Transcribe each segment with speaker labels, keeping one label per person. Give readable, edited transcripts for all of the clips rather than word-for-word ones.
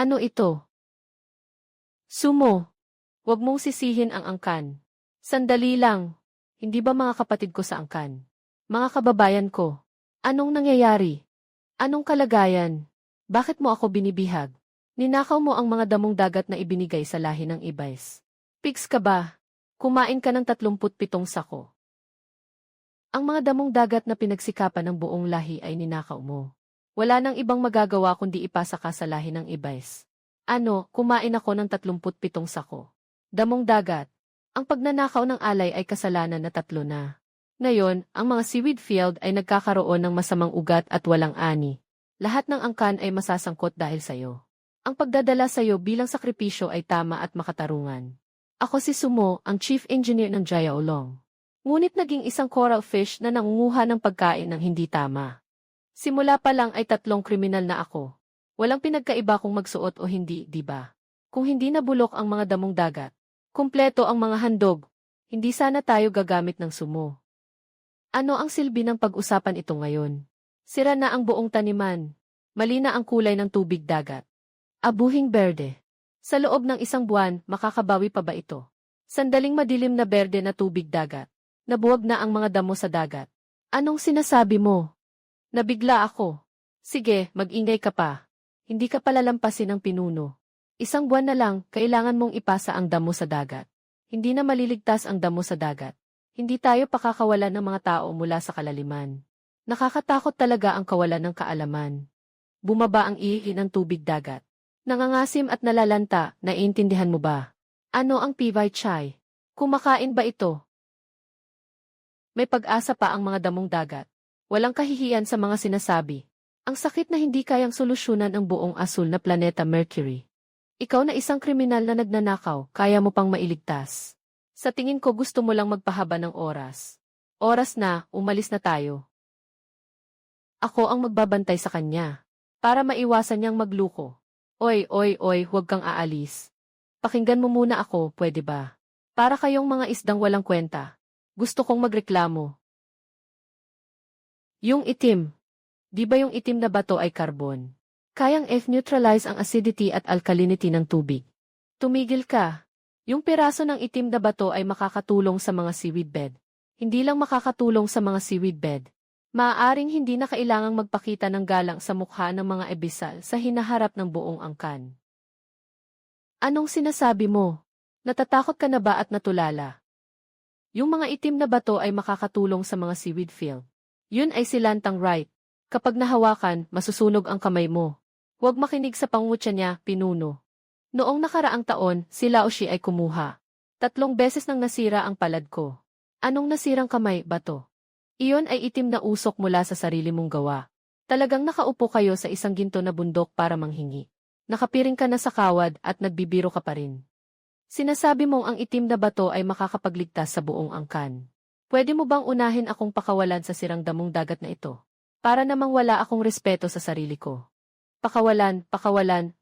Speaker 1: Ano ito? Sumo. Huwag mong sisihin ang angkan. Sandali lang. Hindi ba mga kapatid ko sa angkan? Mga kababayan ko. Anong nangyayari? Anong kalagayan? Bakit mo ako binibihag? Ninakaw mo ang mga damong dagat na ibinigay sa lahi ng Ibays. Pigs ka ba? Kumain ka ng 37 sako. Ang mga damong dagat na pinagsikapan ng buong lahi ay ninakaw mo. Wala nang ibang magagawa kundi ipasa ka sa lahi ng Ibays. Ano, kumain ako ng 37 sako. Damong dagat. Ang pagnanakaw ng alay ay kasalanan na 3 na. Ngayon, ang mga seaweed field ay nagkakaroon ng masamang ugat at walang ani. Lahat ng angkan ay masasangkot dahil sayo. Ang pagdadala sayo bilang sakripisyo ay tama at makatarungan. Ako si Sumo, ang chief engineer ng Jayaolong. Ngunit naging isang coral fish na nangunguha ng pagkain ng hindi tama. Simula pa lang ay 3 kriminal na ako. Walang pinagkaiba kung magsuot o hindi, di ba? Kung hindi nabulok ang mga damong dagat, kumpleto ang mga handog, hindi sana tayo gagamit ng sumo. Ano ang silbi ng pag-usapan ito ngayon? Sira na ang buong taniman. Mali na ang kulay ng tubig dagat. Abuhing berde. Sa loob ng 1 buwan, makakabawi pa ba ito? Sandaling madilim na berde na tubig dagat. Nabuwag na ang mga damo sa dagat. Anong sinasabi mo? Nabigla ako. Sige, mag-ingay ka pa. Hindi ka palalampasin ng pinuno. 1 buwan na lang, kailangan mong ipasa ang damo sa dagat. Hindi na maliligtas ang damo sa dagat. Hindi tayo pakakawalan ng mga tao mula sa kalaliman. Nakakatakot talaga ang kawalan ng kaalaman. Bumaba ang ihi ng tubig dagat. Nangangasim at nalalanta, naiintindihan mo ba? Ano ang Pivay Chai? Kumakain ba ito? May pag-asa pa ang mga damong dagat. Walang kahihiyan sa mga sinasabi. Ang sakit na hindi kayang solusyonan ang buong asul na planeta Mercury. Ikaw na isang kriminal na nagnanakaw, kaya mo pang mailigtas. Sa tingin ko gusto mo lang magpahaba ng oras. Oras na, umalis na tayo. Ako ang magbabantay sa kanya. Para maiwasan niyang magluko. Oy, huwag kang aalis. Pakinggan mo muna ako, pwede ba? Para kayong mga isdang walang kwenta. Gusto kong magreklamo. Yung itim. Di ba yung itim na bato ay carbon? Kayang F-neutralize ang acidity at alkalinity ng tubig. Tumigil ka. Yung piraso ng itim na bato ay makakatulong sa mga seaweed bed. Hindi lang makakatulong sa mga seaweed bed. Maaaring hindi na kailangang magpakita ng galang sa mukha ng mga ebisal sa hinaharap ng buong angkan. Anong sinasabi mo? Natatakot ka na ba at natulala? Yung mga itim na bato ay makakatulong sa mga seaweed field. Yun ay silantang right. Kapag nahawakan, masusunog ang kamay mo. Huwag makinig sa pangutya niya, pinuno. Noong nakaraang taon, si Laoshi ay kumuha. 3 beses nang nasira ang palad ko. Anong nasirang kamay, bato? Iyon ay itim na usok mula sa sarili mong gawa. Talagang nakaupo kayo sa isang ginto na bundok para manghingi. Nakapiring ka na sa kawad at nagbibiro ka pa rin. Sinasabi mong ang itim na bato ay makakapagligtas sa buong angkan. Pwede mo bang unahin akong pakawalan sa sirang damong dagat na ito? Para namang wala akong respeto sa sarili ko. Pakawalan,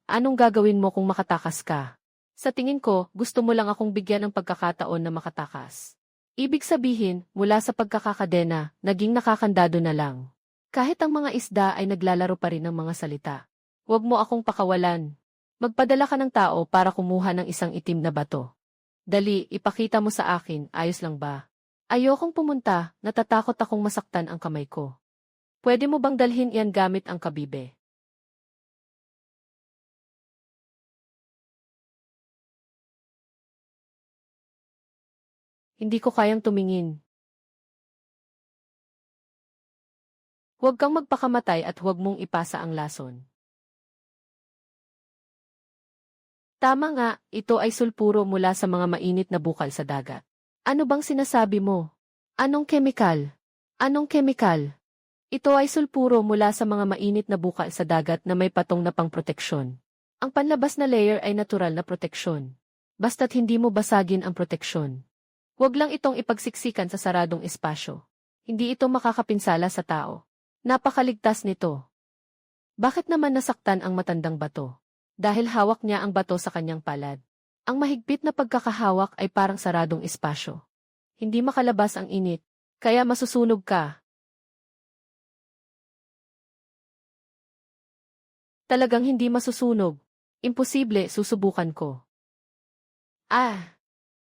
Speaker 1: anong gagawin mo kung makatakas ka? Sa tingin ko, gusto mo lang akong bigyan ng pagkakataon na makatakas. Ibig sabihin, mula sa pagkakakadena, naging nakakandado na lang. Kahit ang mga isda ay naglalaro pa rin ng mga salita. Huwag mo akong pakawalan. Magpadala ka ng tao para kumuha ng isang itim na bato. Dali, ipakita mo sa akin, ayos lang ba? Ayokong pumunta, natatakot akong masaktan ang kamay ko. Pwede mo bang dalhin yan gamit ang kabibe? Hindi ko kayang tumingin. Huwag kang magpakamatay at huwag mong ipasa ang lason. Tama nga, ito ay sulpuro mula sa mga mainit na bukal sa dagat. Ano bang sinasabi mo? Anong kemikal? Anong kemikal? Ito ay sulpuro mula sa mga mainit na bukal sa dagat na may patong na pangproteksyon. Ang panlabas na layer ay natural na proteksyon. Basta't hindi mo basagin ang proteksyon. Huwag lang itong ipagsiksikan sa saradong espasyo. Hindi ito makakapinsala sa tao. Napakaligtas nito. Bakit naman nasaktan ang matandang bato? Dahil hawak niya ang bato sa kanyang palad. Ang mahigpit na pagkakahawak ay parang saradong espasyo. Hindi makalabas ang init, kaya masusunog ka. Talagang hindi masusunog. Imposible, susubukan ko.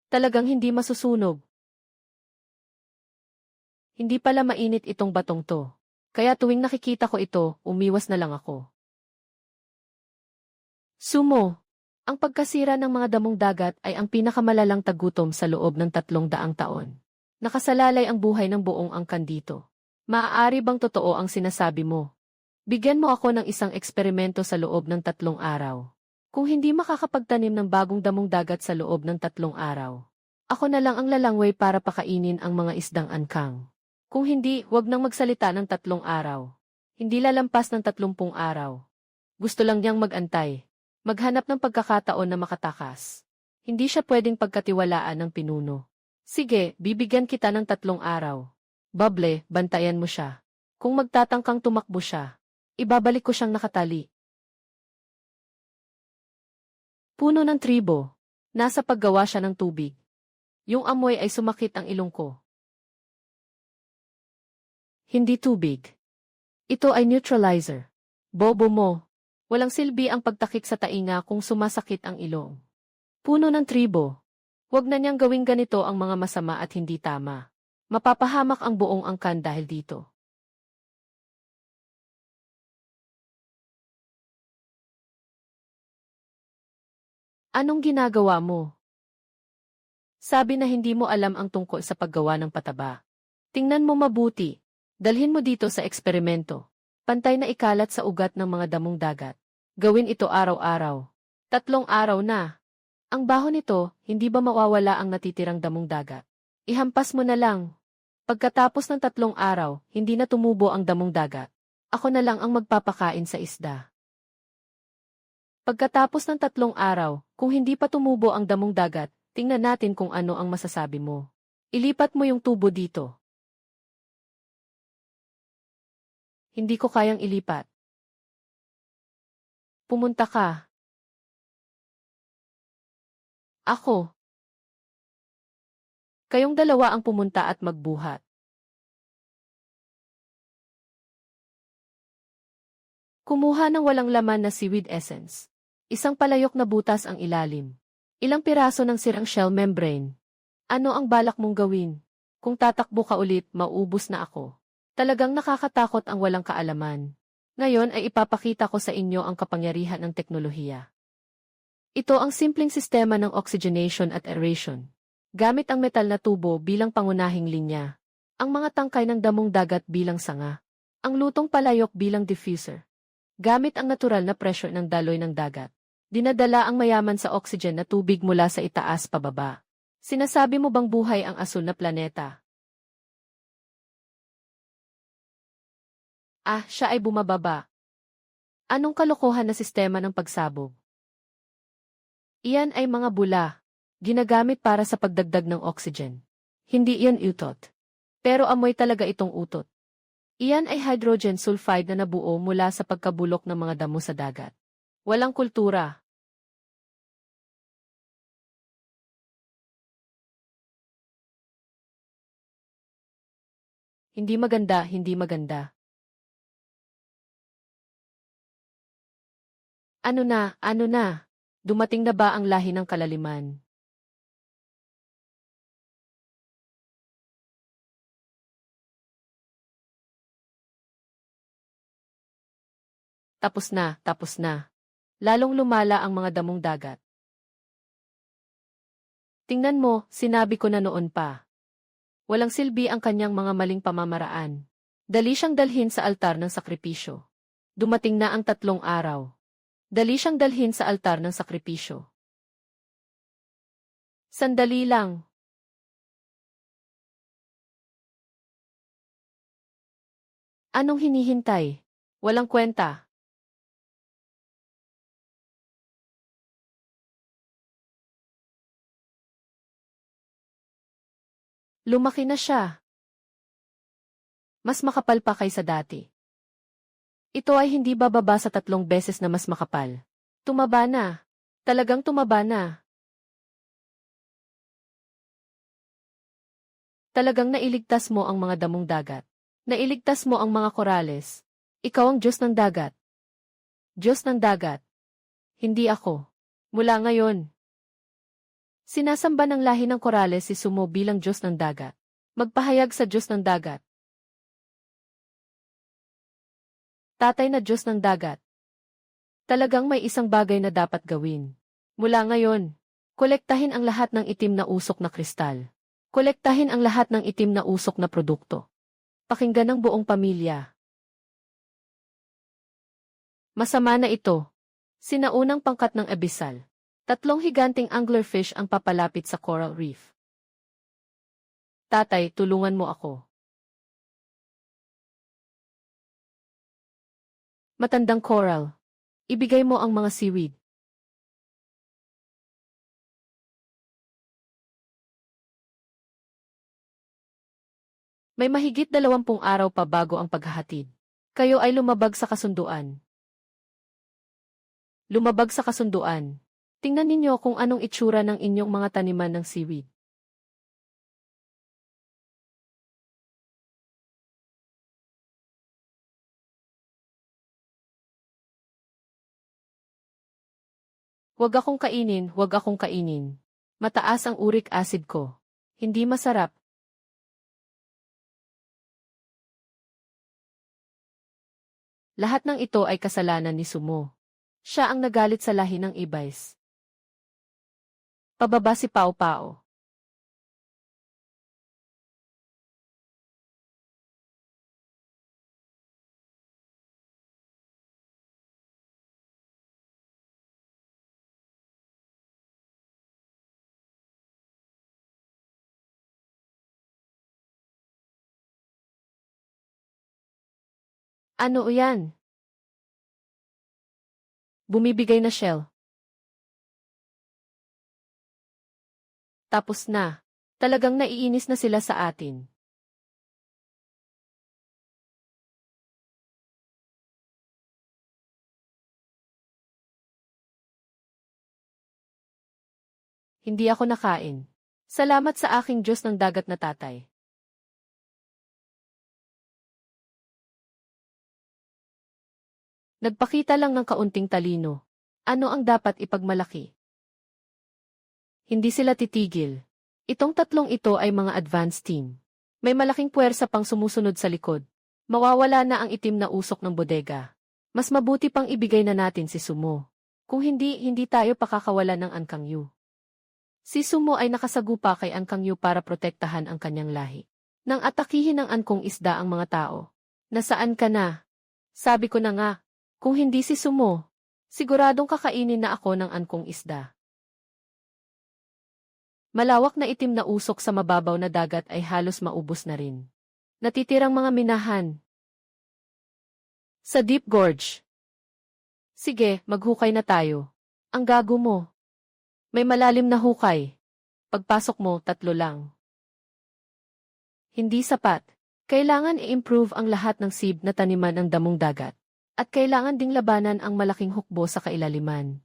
Speaker 1: Talagang hindi masusunog. Hindi pala mainit itong batong to. Kaya tuwing nakikita ko ito, umiwas na lang ako. Sumo. Ang pagkasira ng mga damong dagat ay ang pinakamalalang tagutom sa loob ng 300 taon. Nakasalalay ang buhay ng buong angkan dito. Maaari bang totoo ang sinasabi mo? Bigyan mo ako ng isang eksperimento sa loob ng 3 araw. Kung hindi makakapagtanim ng bagong damong dagat sa loob ng 3 araw, ako na lang ang lalangway para pakainin ang mga isdang angkang. Kung hindi, wag nang magsalita ng 3 araw. Hindi lalampas ng 30 araw. Gusto lang niyang magantay. Maghanap ng pagkakataon na makatakas. Hindi siya pwedeng pagkatiwalaan ng pinuno. Sige, bibigyan kita ng 3 araw. Bable, bantayan mo siya. Kung magtatangkang tumakbo siya, ibabalik ko siyang nakatali. Puno ng tribo. Nasa paggawa siya ng tubig. Yung amoy ay sumakit ang ilong ko. Hindi tubig. Ito ay neutralizer. Bobo mo. Walang silbi ang pagtakik sa tainga kung sumasakit ang ilong. Puno ng tribo. Huwag na niyang gawing ganito ang mga masama at hindi tama. Mapapahamak ang buong angkan dahil dito. Anong ginagawa mo? Sabi na hindi mo alam ang tungkol sa paggawa ng pataba. Tingnan mo mabuti. Dalhin mo dito sa eksperimento. Pantay na ikalat sa ugat ng mga damong dagat. Gawin ito araw-araw. 3 araw na. Ang baho nito, hindi ba mawawala ang natitirang damong dagat? Ihampas mo na lang. Pagkatapos ng 3 araw, hindi na tumubo ang damong dagat. Ako na lang ang magpapakain sa isda. Pagkatapos ng 3 araw, kung hindi pa tumubo ang damong dagat, tingnan natin kung ano ang masasabi mo. Ilipat mo yung tubo dito. Hindi ko kayang ilipat. Pumunta ka. Ako. Kayong dalawa ang pumunta at magbuhat. Kumuha ng walang laman na seaweed essence. Isang palayok na butas ang ilalim. Ilang piraso ng sirang shell membrane. Ano ang balak mong gawin? Kung tatakbo ka ulit, maubos na ako. Talagang nakakatakot ang walang kaalaman. Ngayon ay ipapakita ko sa inyo ang kapangyarihan ng teknolohiya. Ito ang simpleng sistema ng oxygenation at aeration. Gamit ang metal na tubo bilang pangunahing linya. Ang mga tangkay ng damong dagat bilang sanga. Ang lutong palayok bilang diffuser. Gamit ang natural na pressure ng daloy ng dagat. Dinadala ang mayaman sa oxygen na tubig mula sa itaas pababa. Sinasabi mo bang buhay ang asul na planeta? Siya ay bumababa. Anong kalokohan na sistema ng pagsabog? Iyan ay mga bula. Ginagamit para sa pagdagdag ng oxygen. Hindi iyan utot. Pero amoy talaga itong utot. Iyan ay hydrogen sulfide na nabuo mula sa pagkabulok ng mga damo sa dagat. Walang kultura. Hindi maganda, hindi maganda. Ano na? Dumating na ba ang lahi ng kalaliman? Tapos na. Lalong lumala ang mga damong dagat. Tingnan mo, sinabi ko na noon pa. Walang silbi ang kanyang mga maling pamamaraan. Dali siyang dalhin sa altar ng sakripisyo. Dumating na ang 3 araw. Dali siyang dalhin sa altar ng sakripisyo. Sandali lang. Anong hinihintay? Walang kwenta. Lumaki na siya. Mas makapal pa kaysa dati. Ito ay hindi bababa sa 3 beses na mas makapal. Tumaba na. Talagang tumaba na. Talagang nailigtas mo ang mga damong dagat. Nailigtas mo ang mga korales. Ikaw ang Diyos ng dagat. Diyos ng dagat. Hindi ako. Mula ngayon, sinasamba ng lahi ng Corales si Sumo bilang Diyos ng dagat. Magpahayag sa Diyos ng dagat. Tatay na Diyos ng dagat. Talagang may isang bagay na dapat gawin. Mula ngayon, kolektahin ang lahat ng itim na usok na kristal. Kolektahin ang lahat ng itim na usok na produkto. Pakinggan ng buong pamilya. Masama na ito. Sinaunang pangkat ng abyssal. 3 higanting anglerfish ang papalapit sa coral reef. Tatay, tulungan mo ako. Matandang coral. Ibigay mo ang mga seaweed. May mahigit 20 araw pa bago ang paghahatid. Kayo ay lumabag sa kasunduan. Lumabag sa kasunduan. Tingnan ninyo kung anong itsura ng inyong mga taniman ng seaweed. Huwag akong kainin, huwag akong kainin. Mataas ang uric acid ko. Hindi masarap. Lahat ng ito ay kasalanan ni Sumo. Siya ang nagalit sa lahi ng Ibays. Pababa si Pao Pao. Ano yan? Bumibigay na shell. Tapos na. Talagang naiinis na sila sa atin. Hindi ako nakain. Salamat sa aking Diyos ng dagat na tatay. Nagpakita lang ng kaunting talino. Ano ang dapat ipagmalaki? Hindi sila titigil. Itong 3 ito ay mga advanced team. May malaking puwersa pang sumusunod sa likod. Mawawala na ang itim na usok ng bodega. Mas mabuti pang ibigay na natin si Sumo. Kung hindi, hindi tayo pakakawalan ng Ankangyu. Si Sumo ay nakasagupa kay Ankangyu para protektahan ang kanyang lahi. Nang atakihin ng angkong isda ang mga tao. Nasaan ka na? Sabi ko na nga. Kung hindi si Sumo, siguradong kakainin na ako ng angkong isda. Malawak na itim na usok sa mababaw na dagat ay halos maubos na rin. Natitirang mga minahan. Sa Deep Gorge. Sige, maghukay na tayo. Ang gago mo. May malalim na hukay. Pagpasok mo, 3 lang. Hindi sapat. Kailangan i-improve ang lahat ng seed na taniman ng damong dagat. At kailangan ding labanan ang malaking hukbo sa kailaliman.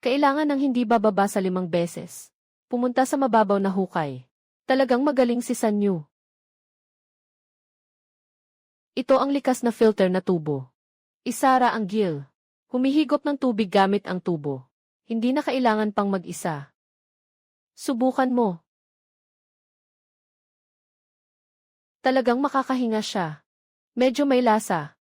Speaker 1: Kailangan ng hindi bababa sa 5 beses. Pumunta sa mababaw na hukay. Talagang magaling si Sanyu. Ito ang likas na filter na tubo. Isara ang gill. Humihigop ng tubig gamit ang tubo. Hindi na kailangan pang mag-isa. Subukan mo. Talagang makakahinga siya. Medyo may lasa.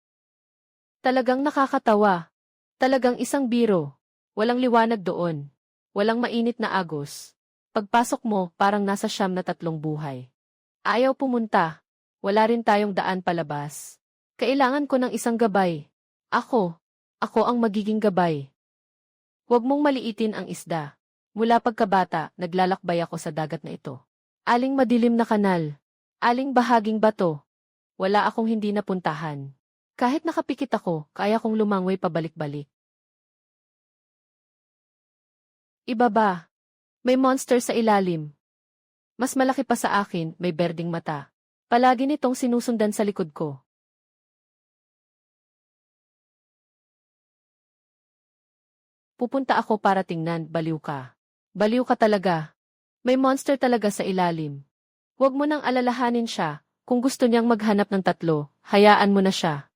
Speaker 1: Talagang nakakatawa. Talagang isang biro. Walang liwanag doon. Walang mainit na agos. Pagpasok mo, parang nasa 3 buhay. Ayaw pumunta. Wala rin tayong daan palabas. Kailangan ko ng isang gabay. Ako ang magiging gabay. Huwag mong maliitin ang isda. Mula pagkabata, naglalakbay ako sa dagat na ito. Aling madilim na kanal. Aling bahaging bato. Wala akong hindi napuntahan. Kahit nakapikit ako, kaya kong lumangoy pabalik-balik. Ibaba. May monster sa ilalim. Mas malaki pa sa akin, may berdeng mata. Palagi nitong sinusundan sa likod ko. Pupunta ako para tingnan, baliw ka. Baliw ka talaga. May monster talaga sa ilalim. Huwag mo nang alalahanin siya. Kung gusto niyang maghanap ng 3, hayaan mo na siya.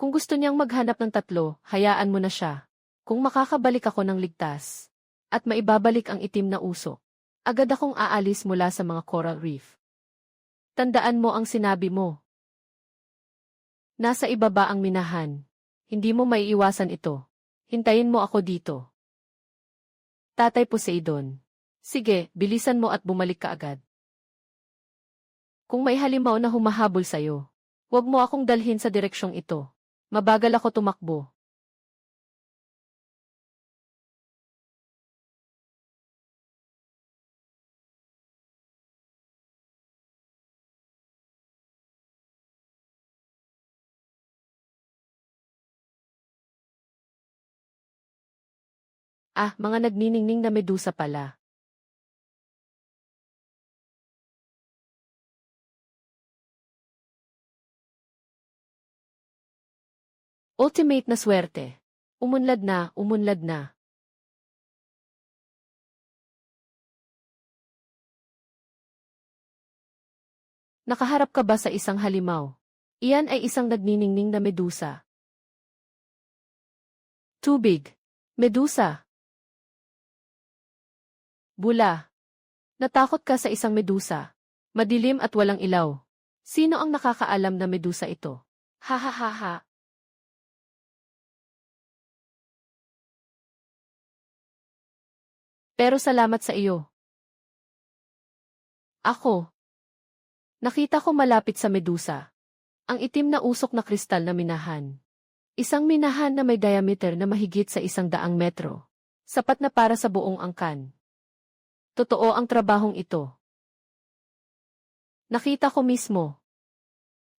Speaker 1: Kung gusto niyang maghanap ng 3, hayaan mo na siya. Kung makakabalik ako ng ligtas, at maibabalik ang itim na usok, agad akong aalis mula sa mga coral reef. Tandaan mo ang sinabi mo. Nasa ibaba ang minahan. Hindi mo maiiwasan ito. Hintayin mo ako dito. Tatay Poseidon. Sige, bilisan mo at bumalik ka agad. Kung may halimaw na humahabol sa'yo, huwag mo akong dalhin sa direksyong ito. Mabagal ako tumakbo. Ah, mga nagniningning na medusa pala. Ultimate na swerte. Umunlad na, umunlad na. Nakaharap ka ba sa isang halimaw? Iyan ay isang nagniningning na medusa. Tubig. Medusa. Bula. Natakot ka sa isang medusa. Madilim at walang ilaw. Sino ang nakakaalam na medusa ito? Ha ha ha ha. Pero salamat sa iyo. Ako. Nakita ko malapit sa medusa. Ang itim na usok na kristal na minahan. Isang minahan na may diameter na mahigit sa 100 metro. Sapat na para sa buong angkan. Totoo ang trabahong ito. Nakita ko mismo.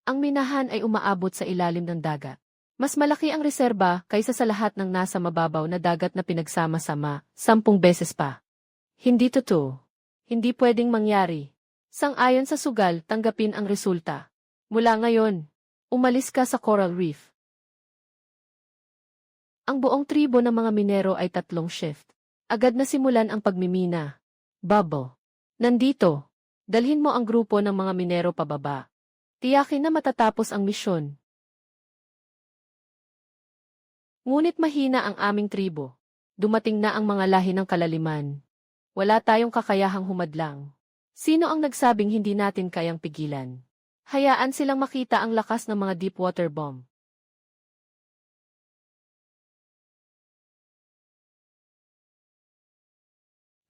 Speaker 1: Ang minahan ay umaabot sa ilalim ng dagat. Mas malaki ang reserba kaysa sa lahat ng nasa mababaw na dagat na pinagsama-sama, 10 beses pa. Hindi totoo. Hindi pwedeng mangyari. Sang-ayon sa sugal, tanggapin ang resulta. Mula ngayon, umalis ka sa coral reef. Ang buong tribo ng mga minero ay 3 shift. Agad na simulan ang pagmimina. Bubble. Nandito. Dalhin mo ang grupo ng mga minero pababa. Tiyakin na matatapos ang misyon. Ngunit mahina ang aming tribo. Dumating na ang mga lahi ng kalaliman. Wala tayong kakayahang humadlang. Sino ang nagsabing hindi natin kayang pigilan? Hayaan silang makita ang lakas ng mga deep water bomb.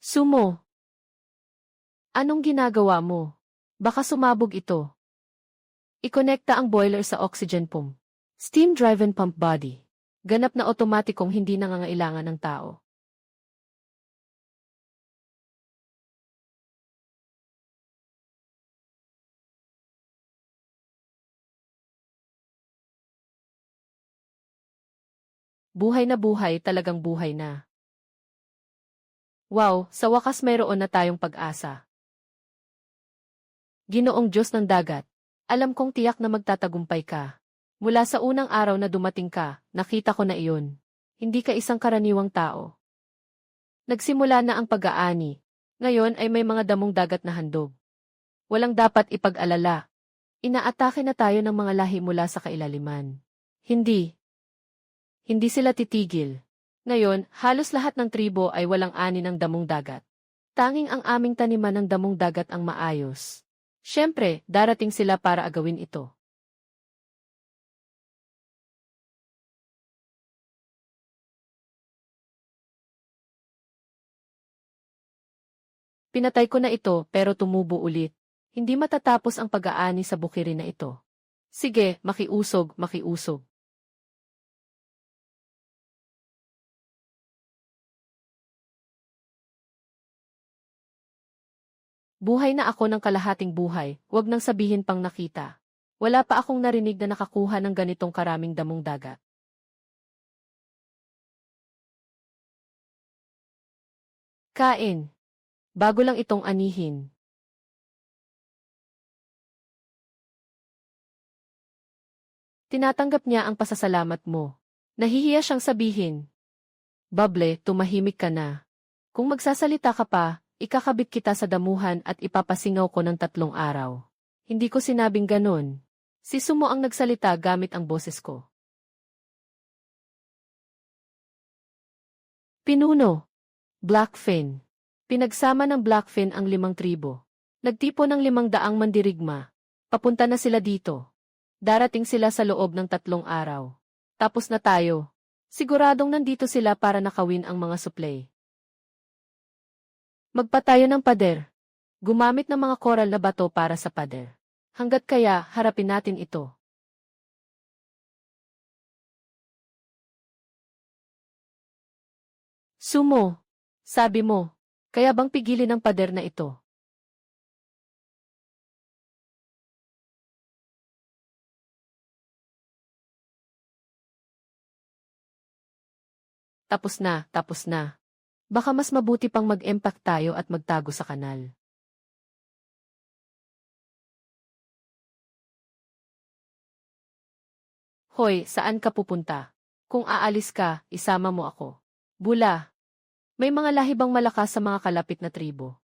Speaker 1: Sumo. Anong ginagawa mo? Baka sumabog ito. Ikonekta ang boiler sa oxygen pump. Steam-driven pump body. Ganap na otomatikong hindi nangangailangan ng tao. Buhay na buhay, talagang buhay na. Wow, sa wakas mayroon na tayong pag-asa. Ginoong Diyos ng dagat, alam kong tiyak na magtatagumpay ka. Mula sa unang araw na dumating ka, nakita ko na iyon. Hindi ka isang karaniwang tao. Nagsimula na ang pag-aani. Ngayon ay may mga damong dagat na handog. Walang dapat ipag-alala. Inaatake na tayo ng mga lahi mula sa kailaliman. Hindi. Hindi sila titigil. Ngayon, halos lahat ng tribo ay walang ani ng damong dagat. Tanging ang aming taniman ng damong dagat ang maayos. Siyempre, darating sila para agawin ito. Pinatay ko na ito pero tumubo ulit. Hindi matatapos ang pag-aani sa bukirin na ito. Sige, makiusog, makiusog. Buhay na ako ng kalahating buhay, wag nang sabihin pang nakita. Wala pa akong narinig na nakakuha ng ganitong karaming damong dagat. Kain. Bago lang itong anihin. Tinatanggap niya ang pasasalamat mo. Nahihiya siyang sabihin. Bable, tumahimik ka na. Kung magsasalita ka pa, ikakabit kita sa damuhan at ipapasingaw ko ng 3 araw. Hindi ko sinabing ganon. Si Sumo ang nagsalita gamit ang boses ko. Pinuno. Blackfin. Pinagsama ng Blackfin ang 5 tribo. Nagtipo ng 500 mandirigma. Papunta na sila dito. Darating sila sa loob ng 3 araw. Tapos na tayo. Siguradong nandito sila para nakawin ang mga supply. Magpatayo ng pader. Gumamit ng mga koral na bato para sa pader. Hanggat kaya, harapin natin ito. Sumo. Sabi mo, kaya bang pigilin ang pader na ito? Tapos na, tapos na. Baka mas mabuti pang mag-impact tayo at magtago sa kanal. Hoy, saan ka pupunta? Kung aalis ka, isama mo ako. Bula. May mga lahi bang malakas sa mga kalapit na tribo?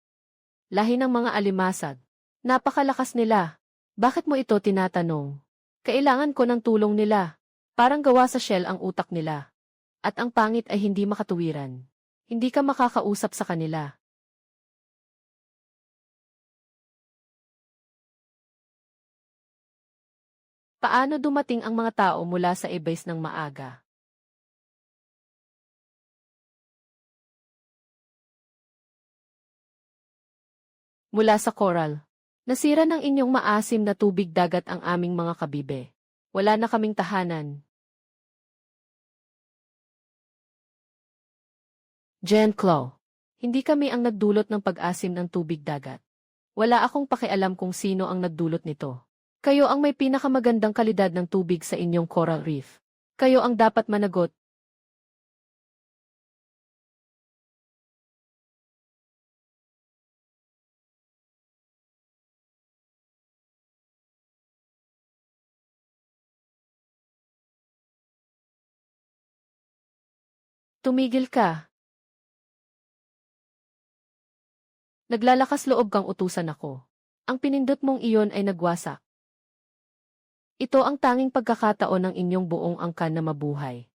Speaker 1: Lahi ng mga alimasag. Napakalakas nila. Bakit mo ito tinatanong? Kailangan ko ng tulong nila. Parang gawa sa shell ang utak nila. At ang pangit ay hindi makatuwiran. Hindi ka makakausap sa kanila. Paano dumating ang mga tao mula sa Ebais ng maaga? Mula sa coral. Nasira ng inyong maasim na tubig dagat ang aming mga kabibe. Wala na kaming tahanan. Jen Claw. Hindi kami ang nagdulot ng pag-asim ng tubig dagat. Wala akong pakialam kung sino ang nagdulot nito. Kayo ang may pinakamagandang kalidad ng tubig sa inyong coral reef. Kayo ang dapat managot. Tumigil ka. Naglalakas loob kang utusan ako. Ang pinindot mong iyon ay nagwasak. Ito ang tanging pagkakataon ng inyong buong angkan na mabuhay.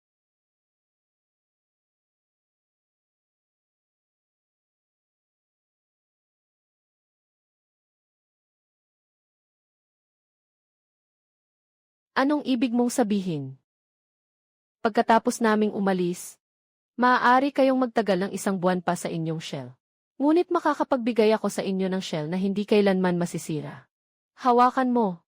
Speaker 1: Anong ibig mong sabihin? Pagkatapos naming umalis, maaari kayong magtagal ng 1 buwan pa sa inyong shell. Ngunit makakapagbigay ako sa inyo ng shell na hindi kailanman masisira. Hawakan mo.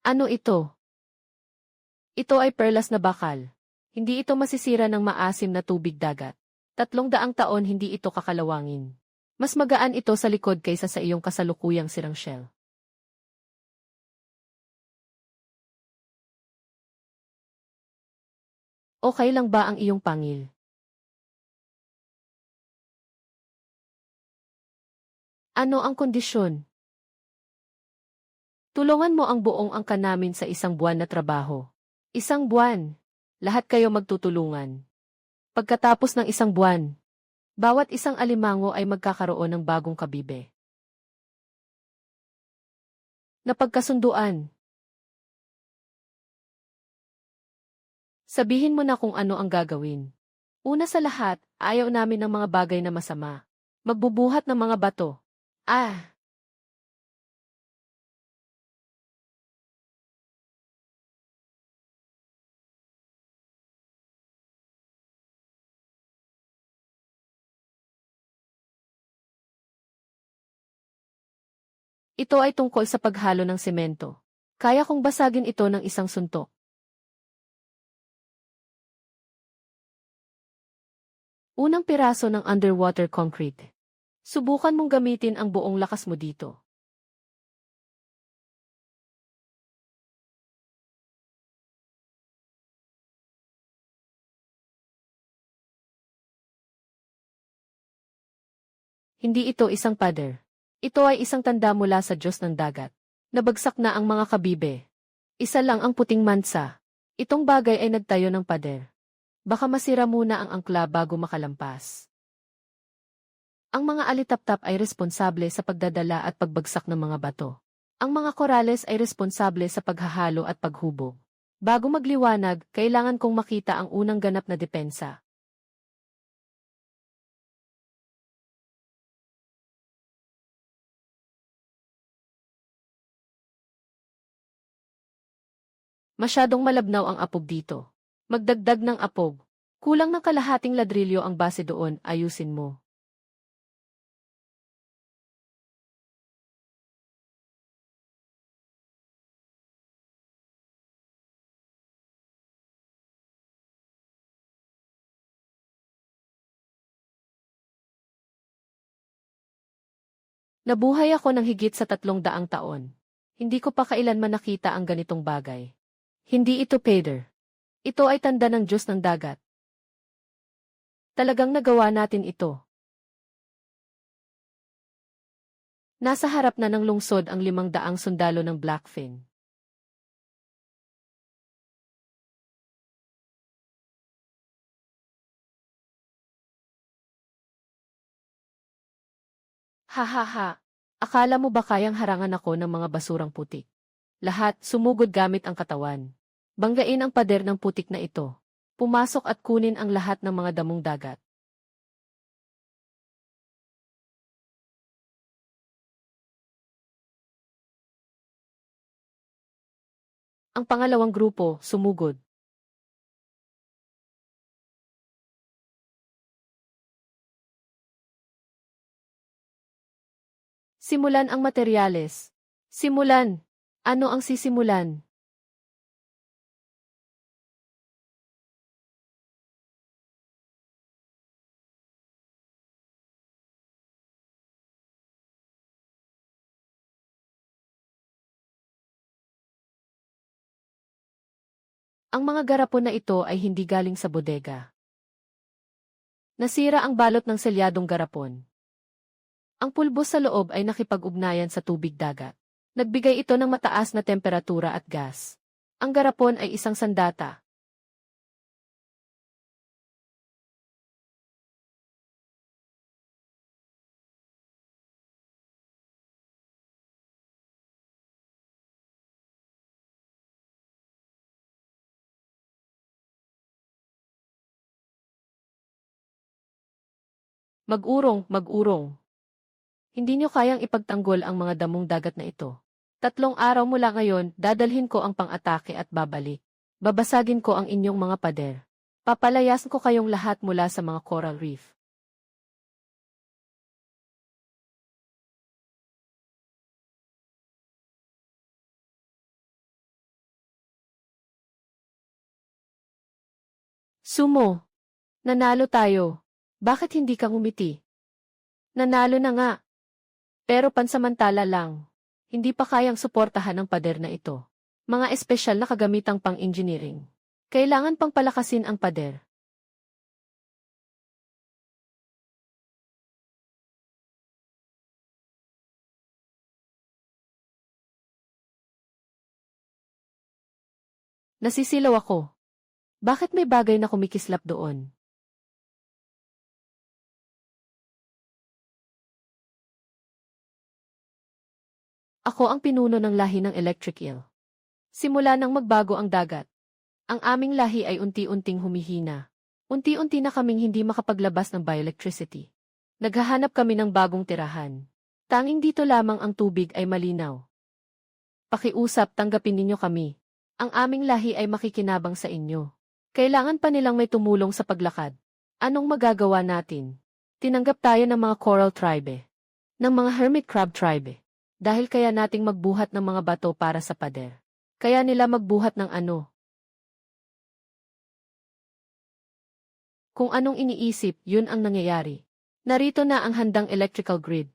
Speaker 1: Ano ito? Ito ay perlas na bakal. Hindi ito masisira ng maasim na tubig dagat. 300 taon hindi ito kakalawangin. Mas magaan ito sa likod kaysa sa iyong kasalukuyang sirang shell. Okay lang ba ang iyong pangil? Ano ang kondisyon? Tulungan mo ang buong angkan namin sa 1 buwan na trabaho. 1 buwan. Lahat kayo magtutulungan. Pagkatapos ng 1 buwan, bawat isang alimango ay magkakaroon ng bagong kabibe. Napagkasunduan. Sabihin mo na kung ano ang gagawin. Una sa lahat, ayaw namin ng mga bagay na masama. Magbubuhat ng mga bato. Ah! Ito ay tungkol sa paghalo ng semento. Kaya kong basagin ito ng 1 suntok. Unang piraso ng underwater concrete. Subukan mong gamitin ang buong lakas mo dito. Hindi ito isang pader. Ito ay isang tanda mula sa Diyos ng dagat. Nabagsak na ang mga kabibe. Isa lang ang puting mansa. Itong bagay ay nagtayo ng pader. Baka masira muna ang angkla bago makalampas. Ang mga alitaptap ay responsable sa pagdadala at pagbagsak ng mga bato. Ang mga korales ay responsable sa paghahalo at paghubog. Bago magliwanag, kailangan kong makita ang unang ganap na depensa. Masyadong malabnaw ang apog dito. Magdagdag ng apog. Kulang ng kalahating ladrilyo ang base doon, ayusin mo. Nabuhay ako ng higit sa 300 taon. Hindi ko pa kailanman nakita ang ganitong bagay. Hindi ito pader. Ito ay tanda ng Diyos ng dagat. Talagang nagawa natin ito. Nasa harap na ng lungsod ang 500 sundalo ng Blackfin. Ha ha ha. Akala mo ba kayang harangan ako ng mga basurang putik? Lahat sumugod gamit ang katawan. Banggain ang pader ng putik na ito. Pumasok at kunin ang lahat ng mga damong dagat. Ang pangalawang grupo, sumugod. Simulan ang materyales. Simulan. Ano ang sisimulan? Ang mga garapon na ito ay hindi galing sa bodega. Nasira ang balot ng selyadong garapon. Ang pulbos sa loob ay nakipag-ugnayan sa tubig dagat. Nagbigay ito ng mataas na temperatura at gas. Ang garapon ay isang sandata. Mag-urong, mag-urong. Hindi nyo kayang ipagtanggol ang mga damong dagat na ito. 3 araw mula ngayon, dadalhin ko ang pang-atake at babalik. Babasagin ko ang inyong mga pader. Papalayasin ko kayong lahat mula sa mga coral reef. Sumo. Nanalo tayo. Bakit hindi ka ngumiti? Nanalo na nga. Pero pansamantala lang. Hindi pa kayang suportahan ang pader na ito. Mga espesyal na kagamitang pang-engineering. Kailangan pang palakasin ang pader. Nasisilaw ako. Bakit may bagay na kumikislap doon? Ako ang pinuno ng lahi ng electric eel. Simula nang magbago ang dagat. Ang aming lahi ay unti-unting humihina. Unti-unti na kaming hindi makapaglabas ng bioelectricity. Naghahanap kami ng bagong tirahan. Tanging dito lamang ang tubig ay malinaw. Pakiusap, tanggapin ninyo kami. Ang aming lahi ay makikinabang sa inyo. Kailangan pa nilang may tumulong sa paglakad. Anong magagawa natin? Tinanggap tayo ng mga coral tribe. Ng mga hermit crab tribe. Dahil kaya nating magbuhat ng mga bato para sa pader. Kaya nila magbuhat ng ano. Kung anong iniisip, yun ang nangyayari. Narito na ang handang electrical grid.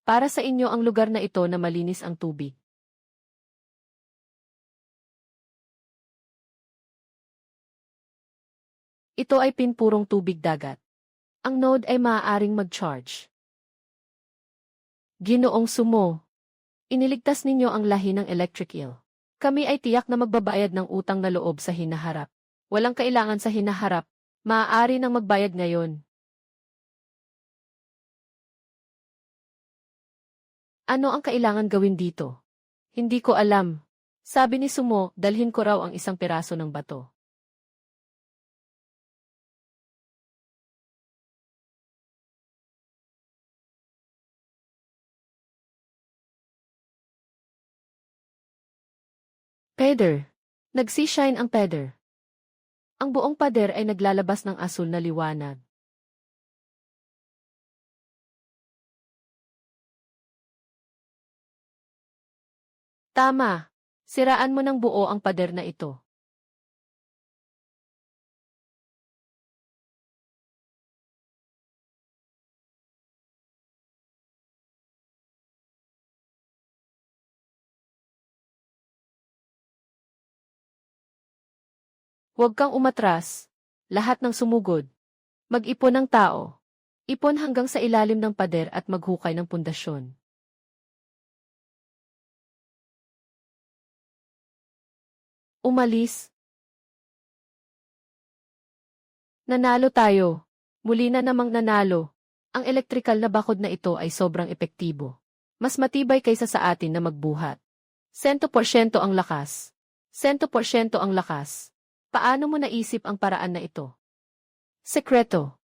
Speaker 1: Para sa inyo ang lugar na ito na malinis ang tubig. Ito ay pinpurong tubig dagat. Ang node ay maaaring mag-charge. Ginoong Sumo. Iniligtas ninyo ang lahi ng electric eel. Kami ay tiyak na magbabayad ng utang na loob sa hinaharap. Walang kailangan sa hinaharap. Maaari nang magbayad ngayon. Ano ang kailangan gawin dito? Hindi ko alam. Sabi ni Sumo, dalhin ko raw ang isang piraso ng bato. Pader. Nagsi-shine ang pader. Ang buong pader ay naglalabas ng asul na liwanag. Tama. Siraan mo ng buo ang pader na ito. Huwag kang umatras. Lahat ng sumugod. Mag-ipon ng tao. Ipon hanggang sa ilalim ng pader at maghukay ng pundasyon. Umalis. Nanalo tayo. Muli na namang nanalo. Ang elektrikal na bakod na ito ay sobrang epektibo. Mas matibay kaysa sa atin na magbuhat. 100% ang lakas. 100% ang lakas. Paano mo naisip ang paraan na ito? Sekreto.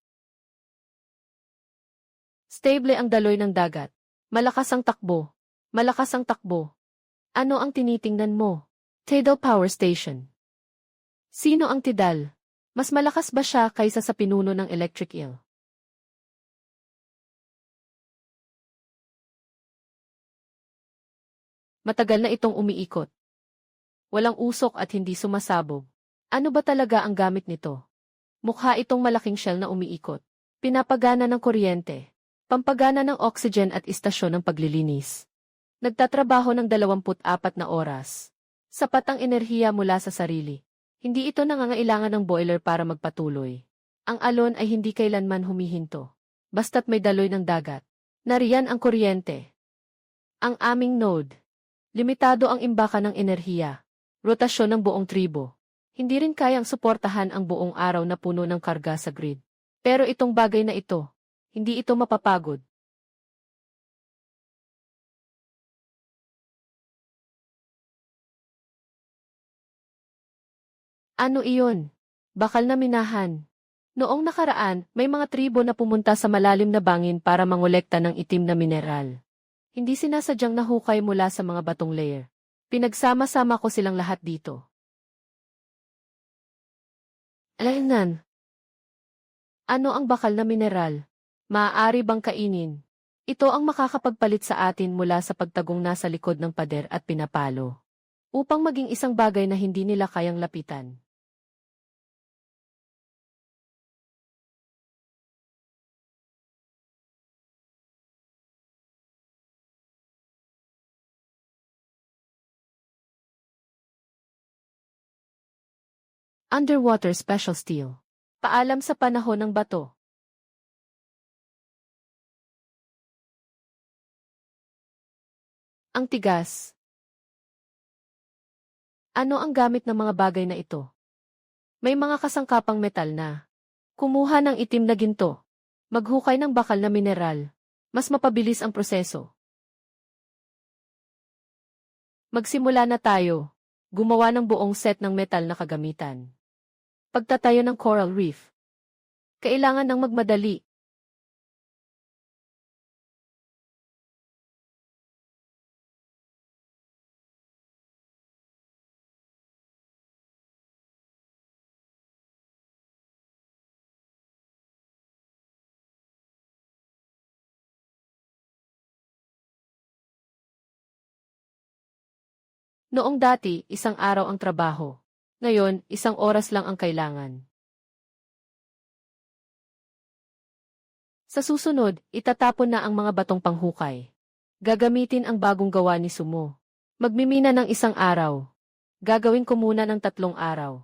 Speaker 1: Stable ang daloy ng dagat. Malakas ang takbo. Malakas ang takbo. Ano ang tinitingnan mo? Tidal Power Station. Sino ang Tidal? Mas malakas ba siya kaysa sa pinuno ng electric eel? Matagal na itong umiikot. Walang usok at hindi sumasabog. Ano ba talaga ang gamit nito? Mukha itong malaking shell na umiikot. Pinapagana ng kuryente. Pampagana ng oxygen at istasyon ng paglilinis. Nagtatrabaho ng 24 na oras. Sapat ang enerhiya mula sa sarili. Hindi ito nangangailangan ng boiler para magpatuloy. Ang alon ay hindi kailanman humihinto. Basta't may daloy ng dagat. Nariyan ang kuryente. Ang aming node. Limitado ang imbakan ng enerhiya. Rotasyon ng buong tribo. Hindi rin kayang suportahan ang buong araw na puno ng karga sa grid. Pero itong bagay na ito, hindi ito mapapagod. Ano iyon? Bakal na minahan. Noong nakaraan, may mga tribo na pumunta sa malalim na bangin para mangolekta ng itim na mineral. Hindi sinasadyang nahukay mula sa mga batong layer. Pinagsama-sama ko silang lahat dito. Alainan. Ano ang bakal na mineral? Maaari bang kainin? Ito ang makakapagpalit sa atin mula sa pagtagong nasa likod ng pader at pinapalo. Upang maging isang bagay na hindi nila kayang lapitan. Underwater Special Steel. Paalam sa panahon ng bato. Ang tigas. Ano ang gamit ng mga bagay na ito? May mga kasangkapang metal na. Kumuha ng itim na ginto. Maghukay ng bakal na mineral. Mas mapabilis ang proseso. Magsimula na tayo. Gumawa ng buong set ng metal na kagamitan. Pagtatayo ng coral reef. Kailangan ng magmadali. Noong dati, isang araw ang trabaho. Ngayon, 1 oras lang ang kailangan. Sa susunod, itatapon na ang mga batong panghukay. Gagamitin ang bagong gawa ni Sumo. Magmimina ng 1 araw. Gagawin ko muna ng 3 araw.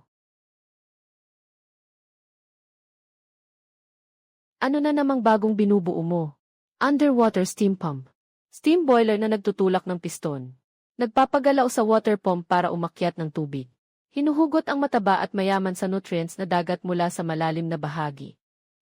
Speaker 1: Ano na namang bagong binubuo mo? Underwater steam pump. Steam boiler na nagtutulak ng piston. Nagpapagalaw sa water pump para umakyat ng tubig. Hinuhugot ang mataba at mayaman sa nutrients na dagat mula sa malalim na bahagi.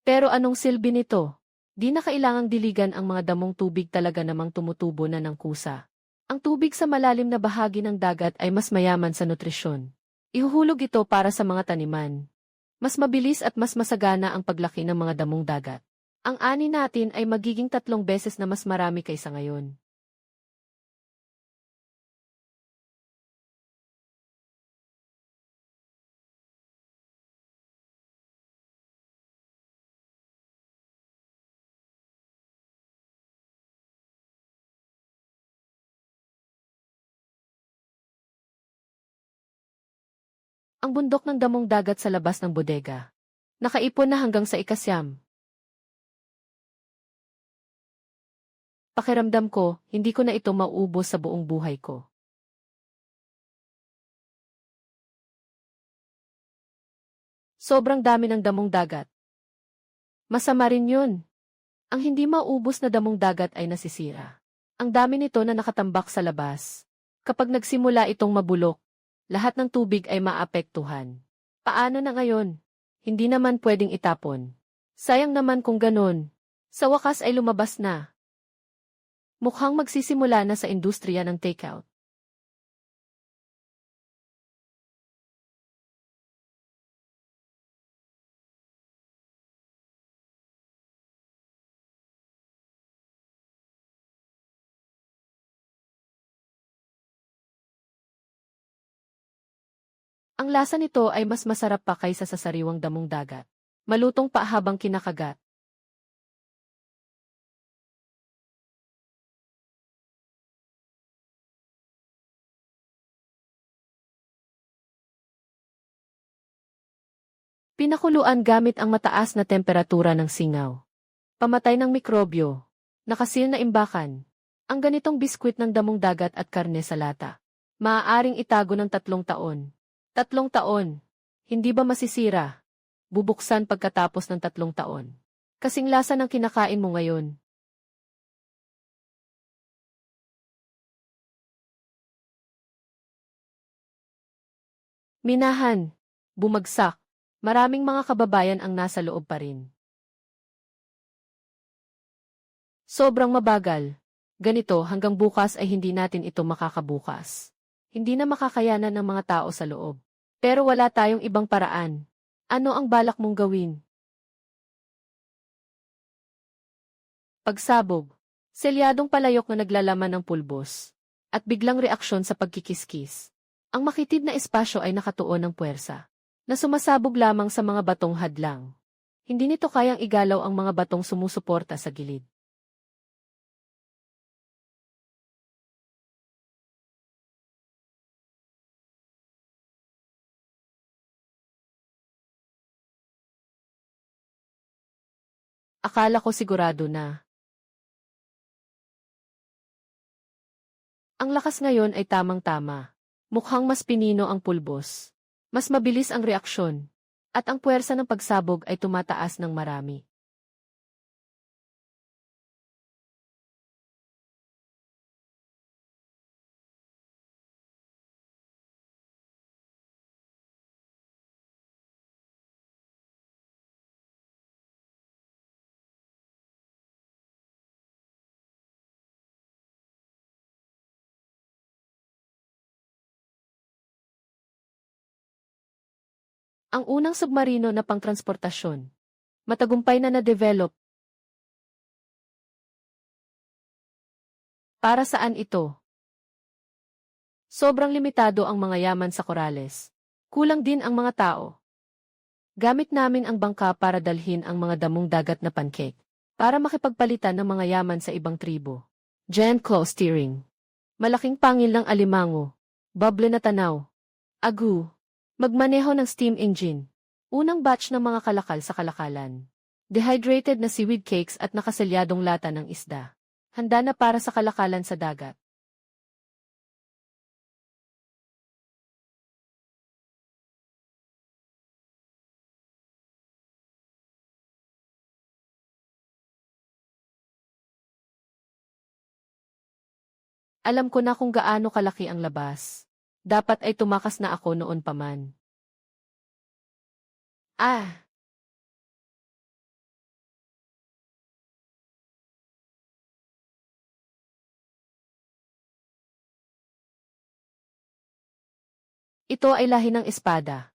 Speaker 1: Pero anong silbi nito? Di na kailangang diligan ang mga damong tubig, talaga namang tumutubo na ng kusa. Ang tubig sa malalim na bahagi ng dagat ay mas mayaman sa nutrisyon. Ihuhulog ito para sa mga taniman. Mas mabilis at mas masagana ang paglaki ng mga damong dagat. Ang ani natin ay magiging 3 beses na mas marami kaysa ngayon. Ang bundok ng damong dagat sa labas ng bodega. Nakaipon na hanggang sa ikasyam. Pakiramdam ko, hindi ko na ito mauubos sa buong buhay ko. Sobrang dami ng damong dagat. Masama rin yun. Ang hindi mauubos na damong dagat ay nasisira. Ang dami nito na nakatambak sa labas. Kapag nagsimula itong mabulok, lahat ng tubig ay maapektuhan. Paano na ngayon? Hindi naman pwedeng itapon. Sayang naman kung ganun. Sa wakas ay lumabas na. Mukhang magsisimula na sa industriya ng takeout. Ang lasa nito ay mas masarap pa kaysa sa sariwang damong dagat. Malutong pa habang kinakagat. Pinakuluan gamit ang mataas na temperatura ng singaw. Pamatay ng mikrobyo. Nakasil na imbakan. Ang ganitong biskwit ng damong dagat at karne sa lata. Maaaring itago ng 3 taon. 3 taon. Hindi ba masisira? Bubuksan pagkatapos ng 3 taon. Kasing lasa ng kinakain mo ngayon. Minahan. Bumagsak. Maraming mga kababayan ang nasa loob pa rin. Sobrang mabagal. Ganito hanggang bukas ay hindi natin ito makakabukas. Hindi na makakayanan ng mga tao sa loob. Pero wala tayong ibang paraan. Ano ang balak mong gawin? Pagsabog. Selyadong palayok na naglalaman ng pulbos. At biglang reaksyon sa pagkikiskis. Ang makitid na espasyo ay nakatuon ng puwersa. Na sumasabog lamang sa mga batong hadlang. Hindi nito kayang igalaw ang mga batong sumusuporta sa gilid. Akala ko sigurado na. Ang lakas ngayon ay tamang-tama. Mukhang mas pinino ang pulbos. Mas mabilis ang reaksyon. At ang puwersa ng pagsabog ay tumataas ng marami. Ang unang submarino na pangtransportasyon. Matagumpay na na-develop. Para saan ito? Sobrang limitado ang mga yaman sa Corales. Kulang din ang mga tao. Gamit namin ang bangka para dalhin ang mga damong dagat na pancake. Para makipagpalitan ng mga yaman sa ibang tribo. Giant claw steering. Malaking pangil ng alimango. Bable na tanaw. Agu. Magmaneho ng steam engine. Unang batch ng mga kalakal sa kalakalan. Dehydrated na seaweed cakes at nakaselyadong lata ng isda. Handa na para sa kalakalan sa dagat. Alam ko na kung gaano kalaki ang labas. Dapat ay tumakas na ako noon pa man. Ah! Ito ay lahi ng espada.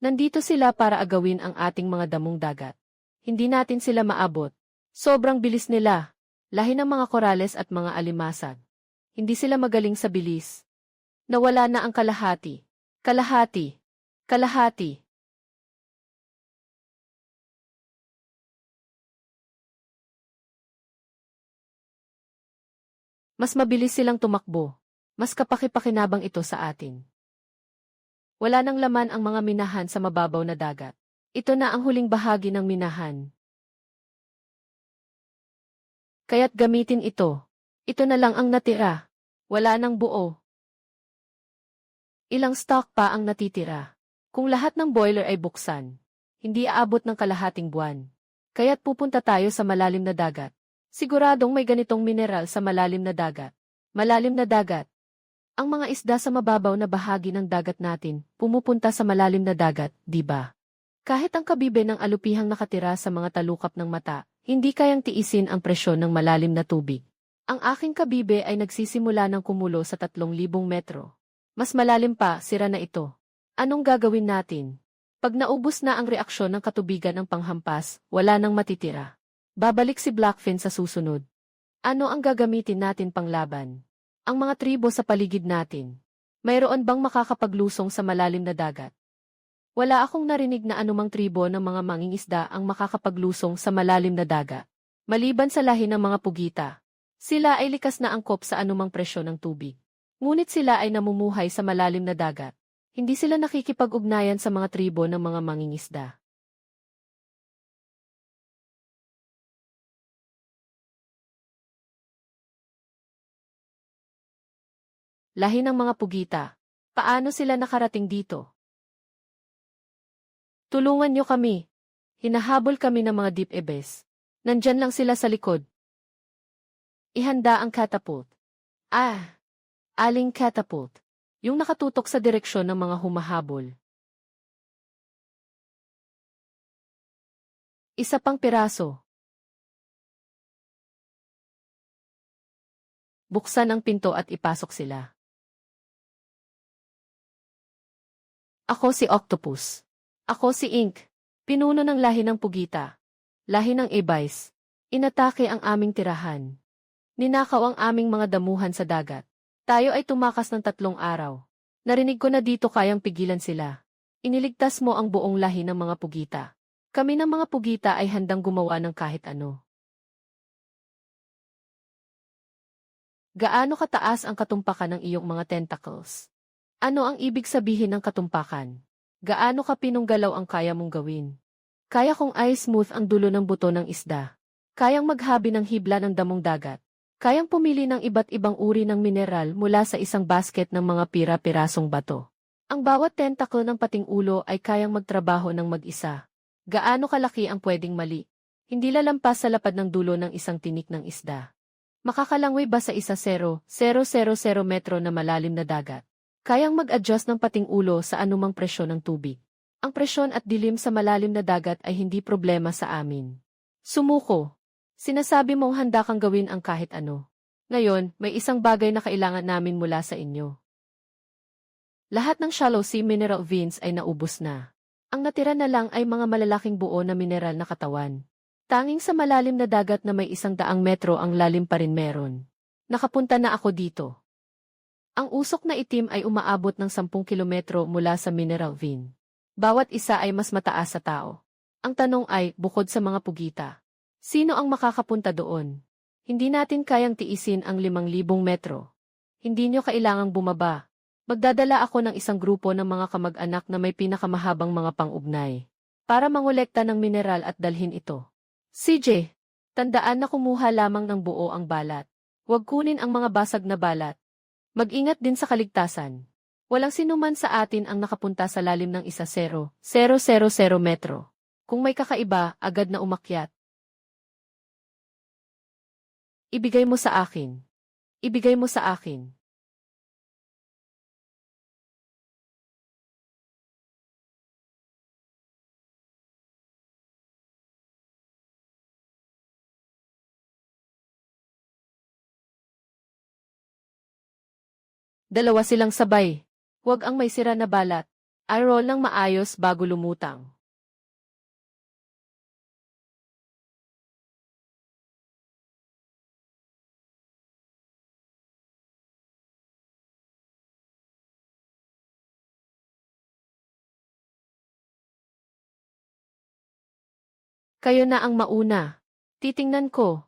Speaker 1: Nandito sila para agawin ang ating mga damong dagat. Hindi natin sila maabot. Sobrang bilis nila. Lahi ng mga korales at mga alimasag. Hindi sila magaling sa bilis. Nawala na ang kalahati. Kalahati. Kalahati. Mas mabilis silang tumakbo. Mas kapaki-pakinabang ito sa atin. Wala nang laman ang mga minahan sa mababaw na dagat. Ito na ang huling bahagi ng minahan. Kaya't gamitin ito. Ito na lang ang natira. Wala nang buo. Ilang stock pa ang natitira. Kung lahat ng boiler ay buksan, hindi aabot ng kalahating buwan. Kaya't pupunta tayo sa malalim na dagat. Siguradong may ganitong mineral sa malalim na dagat. Malalim na dagat. Ang mga isda sa mababaw na bahagi ng dagat natin, pumupunta sa malalim na dagat, di ba? Kahit ang kabibe ng alupihang nakatira sa mga talukap ng mata, hindi kayang tiisin ang presyon ng malalim na tubig. Ang aking kabibe ay nagsisimula ng kumulo sa 3,000 metro. Mas malalim pa, sira na ito. Anong gagawin natin? Pag naubos na ang reaksyon ng katubigan ng panghampas, wala nang matitira. Babalik si Blackfin sa susunod. Ano ang gagamitin natin panglaban? Ang mga tribo sa paligid natin. Mayroon bang makakapaglusong sa malalim na dagat? Wala akong narinig na anumang tribo ng mga mangingisda ang makakapaglusong sa malalim na dagat. Maliban sa lahi ng mga pugita. Sila ay likas na angkop sa anumang presyon ng tubig. Ngunit sila ay namumuhay sa malalim na dagat. Hindi sila nakikipag-ugnayan sa mga tribo ng mga mangingisda. Lahi ng mga pugita. Paano sila nakarating dito? Tulungan niyo kami. Hinahabol kami ng mga deep ebes. Nandyan lang sila sa likod. Ihanda ang catapult. Aling catapult. Yung nakatutok sa direksyon ng mga humahabol. Isa pang piraso. Buksan ang pinto at ipasok sila. Ako si Octopus. Ako si Ink. Pinuno ng lahi ng pugita. Lahi ng Ebais. Inatake ang aming tirahan. Ninakaw ang aming mga damuhan sa dagat. Tayo ay tumakas ng 3 araw. Narinig ko na dito kayang pigilan sila. Iniligtas mo ang buong lahi ng mga pugita. Kami ng mga pugita ay handang gumawa ng kahit ano. Gaano kataas ang katumpakan ng iyong mga tentacles? Ano ang ibig sabihin ng katumpakan? Gaano ka pinunggalaw ang kaya mong gawin? Kaya kong i-smooth ang dulo ng buto ng isda. Kayang maghabi ng hibla ng damong dagat. Kayang pumili ng iba't ibang uri ng mineral mula sa isang basket ng mga pira-pirasong bato. Ang bawat tentacle ng pating ulo ay kayang magtrabaho ng mag-isa. Gaano kalaki ang pwedeng mali? Hindi lalampas sa lapad ng dulo ng isang tinik ng isda. Makakalangway ba sa 1,0,000 metro na malalim na dagat? Kayang mag-adjust ng pating ulo sa anumang presyon ng tubig. Ang presyon at dilim sa malalim na dagat ay hindi problema sa amin. Sumuko. Sinasabi mong handa kang gawin ang kahit ano. Ngayon, may isang bagay na kailangan namin mula sa inyo. Lahat ng shallow sea mineral veins ay naubos na. Ang natira na lang ay mga malalaking buo na mineral na katawan. Tanging sa malalim na dagat na may 100 metro ang lalim pa rin meron. Nakapunta na ako dito. Ang usok na itim ay umaabot ng 10 kilometro mula sa mineral vein. Bawat isa ay mas mataas sa tao. Ang tanong ay, bukod sa mga pugita, sino ang makakapunta doon? Hindi natin kayang tiisin ang 5,000 metro. Hindi nyo kailangang bumaba. Magdadala ako ng isang grupo ng mga kamag-anak na may pinakamahabang mga pang-ugnay para mangolekta ng mineral at dalhin ito. CJ, tandaan na kumuha lamang ng buo ang balat. Huwag kunin ang mga basag na balat. Mag-ingat din sa kaligtasan. Walang sinuman sa atin ang nakapunta sa lalim ng 1,000 metro. Kung may kakaiba, agad na umakyat. Ibigay mo sa akin. Ibigay mo sa akin. Dalawa silang sabay. Huwag ang may sira na balat. I-roll ng maayos bago lumutang. Kayo na ang mauna. Titingnan ko.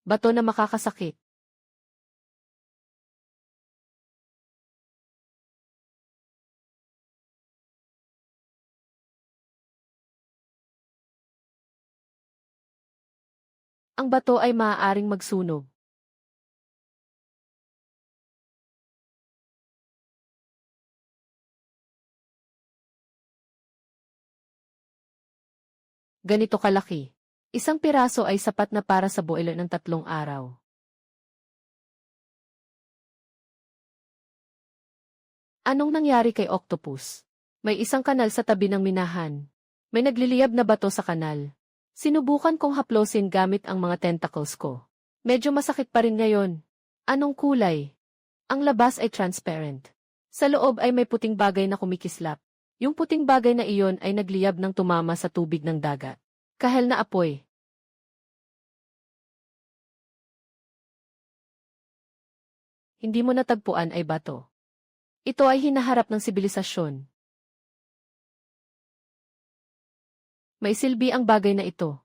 Speaker 1: Bato na makakasakit. Ang bato ay maaaring magsunog. Ganito kalaki. Isang piraso ay sapat na para sa boiler ng 3 araw. Anong nangyari kay Octopus? May isang kanal sa tabi ng minahan. May nagliliyab na bato sa kanal. Sinubukan kong haplosin gamit ang mga tentacles ko. Medyo masakit pa rin ngayon. Anong kulay? Ang labas ay transparent. Sa loob ay may puting bagay na kumikislap. Yung puting bagay na iyon ay nagliyab ng tumama sa tubig ng dagat. Kahel na apoy. Hindi mo natagpuan ay bato. Ito ay hinaharap ng sibilisasyon. May silbi ang bagay na ito.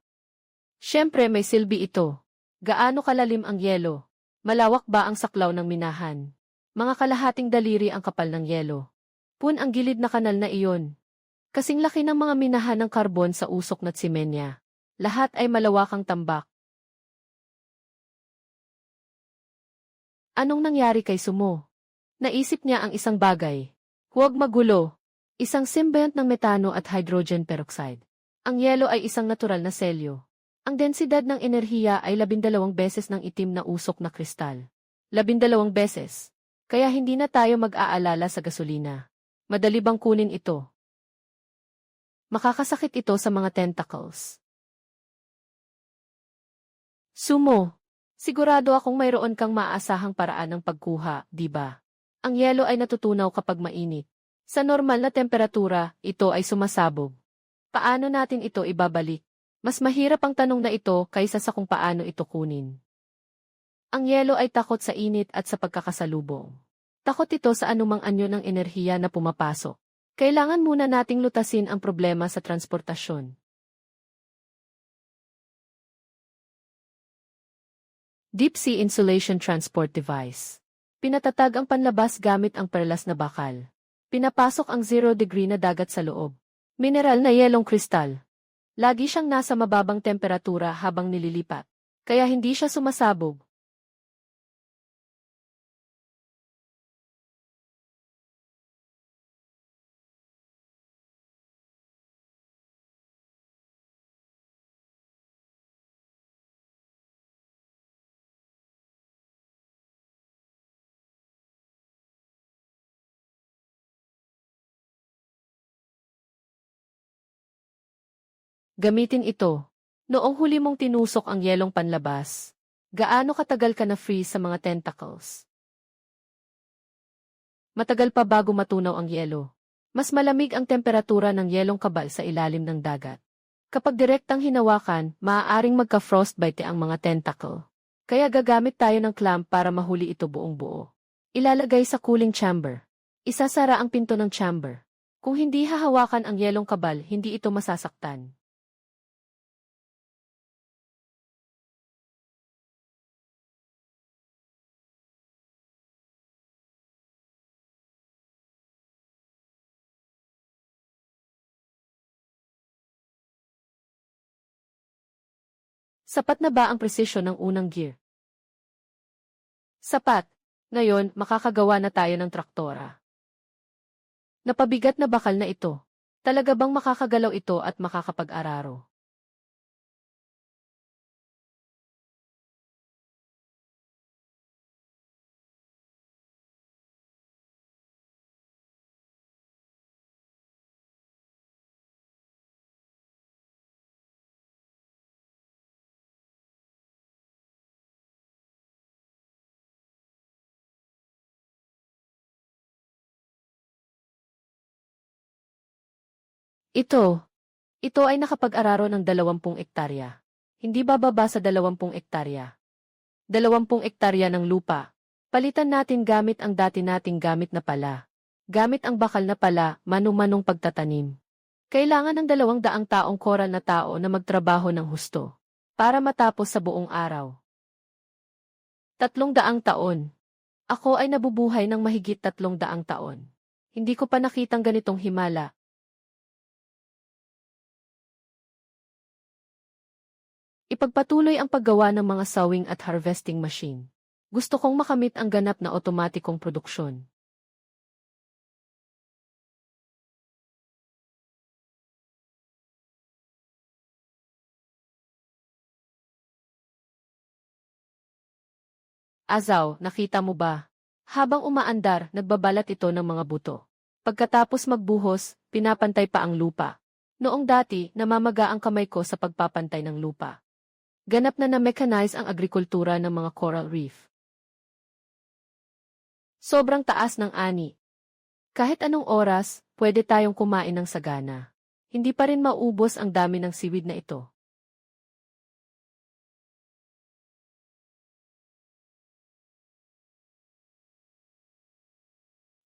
Speaker 1: Siyempre may silbi ito. Gaano kalalim ang yelo? Malawak ba ang saklaw ng minahan? Mga kalahating daliri ang kapal ng yelo. Pun ang gilid na kanal na iyon. Kasing laki ng mga minahan ng karbon sa usok na tsimenya. Lahat ay malawakang tambak. Anong nangyari kay Sumo? Naisip niya ang isang bagay. Huwag magulo. Isang symbiont ng metano at hydrogen peroxide. Ang yelo ay isang natural na selyo. Ang densidad ng enerhiya ay 12 beses ng itim na usok na kristal. 12 beses. Kaya hindi na tayo mag-aalala sa gasolina. Madali bang kunin ito? Makakasakit ito sa mga tentacles. Sumo. Sigurado akong mayroon kang maaasahang paraan ng pagkuha, di ba? Ang yelo ay natutunaw kapag mainit. Sa normal na temperatura, ito ay sumasabog. Paano natin ito ibabalik? Mas mahirap ang tanong na ito kaysa sa kung paano ito kunin. Ang yelo ay takot sa init at sa pagkakasalubong. Takot ito sa anumang anyo ng enerhiya na pumapasok. Kailangan muna nating lutasin ang problema sa transportasyon. Deep Sea Insulation Transport Device. Pinatatag ang panlabas gamit ang perlas na bakal. Pinapasok ang 0 degree na dagat sa loob. Mineral na yelong kristal. Lagi siyang nasa mababang temperatura habang nililipat. Kaya hindi siya sumasabog. Gamitin ito. Noong huli mong tinusok ang yelong panlabas, gaano katagal ka na freeze sa mga tentacles? Matagal pa bago matunaw ang yelo. Mas malamig ang temperatura ng yelong kabal sa ilalim ng dagat. Kapag direktang hinawakan, maaaring magka-frostbite ang mga tentacle. Kaya gagamit tayo ng clamp para mahuli ito buong buo. Ilalagay sa cooling chamber. Isasara ang pinto ng chamber. Kung hindi hahawakan ang yelong kabal, hindi ito masasaktan. Sapat na ba ang presisyon ng unang gear? Sapat. Ngayon, makakagawa na tayo ng traktora. Napabigat na bakal na ito. Talaga bang makakagalaw ito at makakapag-araro? Ito, ito ay nakapag-araro ng 20 ektarya. Hindi bababa sa 20 ektarya. 20 ektarya ng lupa. Palitan natin gamit ang dati nating gamit na pala. Gamit ang bakal na pala, manu-manong pagtatanim. Kailangan ng 200 taong koral na tao na magtrabaho ng husto para matapos sa buong araw. 300 taon. Ako ay nabubuhay ng mahigit 300 taon. Hindi ko pa nakitang ganitong himala. Ipagpatuloy ang paggawa ng mga sowing at harvesting machine. Gusto kong makamit ang ganap na otomatikong produksyon. Azaw, nakita mo ba? Habang umaandar, nagbabalat ito ng mga buto. Pagkatapos magbuhos, pinapantay pa ang lupa. Noong dati, namamaga ang kamay ko sa pagpapantay ng lupa. Ganap na na-mechanize ang agrikultura ng mga coral reef. Sobrang taas ng ani. Kahit anong oras, pwede tayong kumain ng sagana. Hindi pa rin maubos ang dami ng seaweed na ito.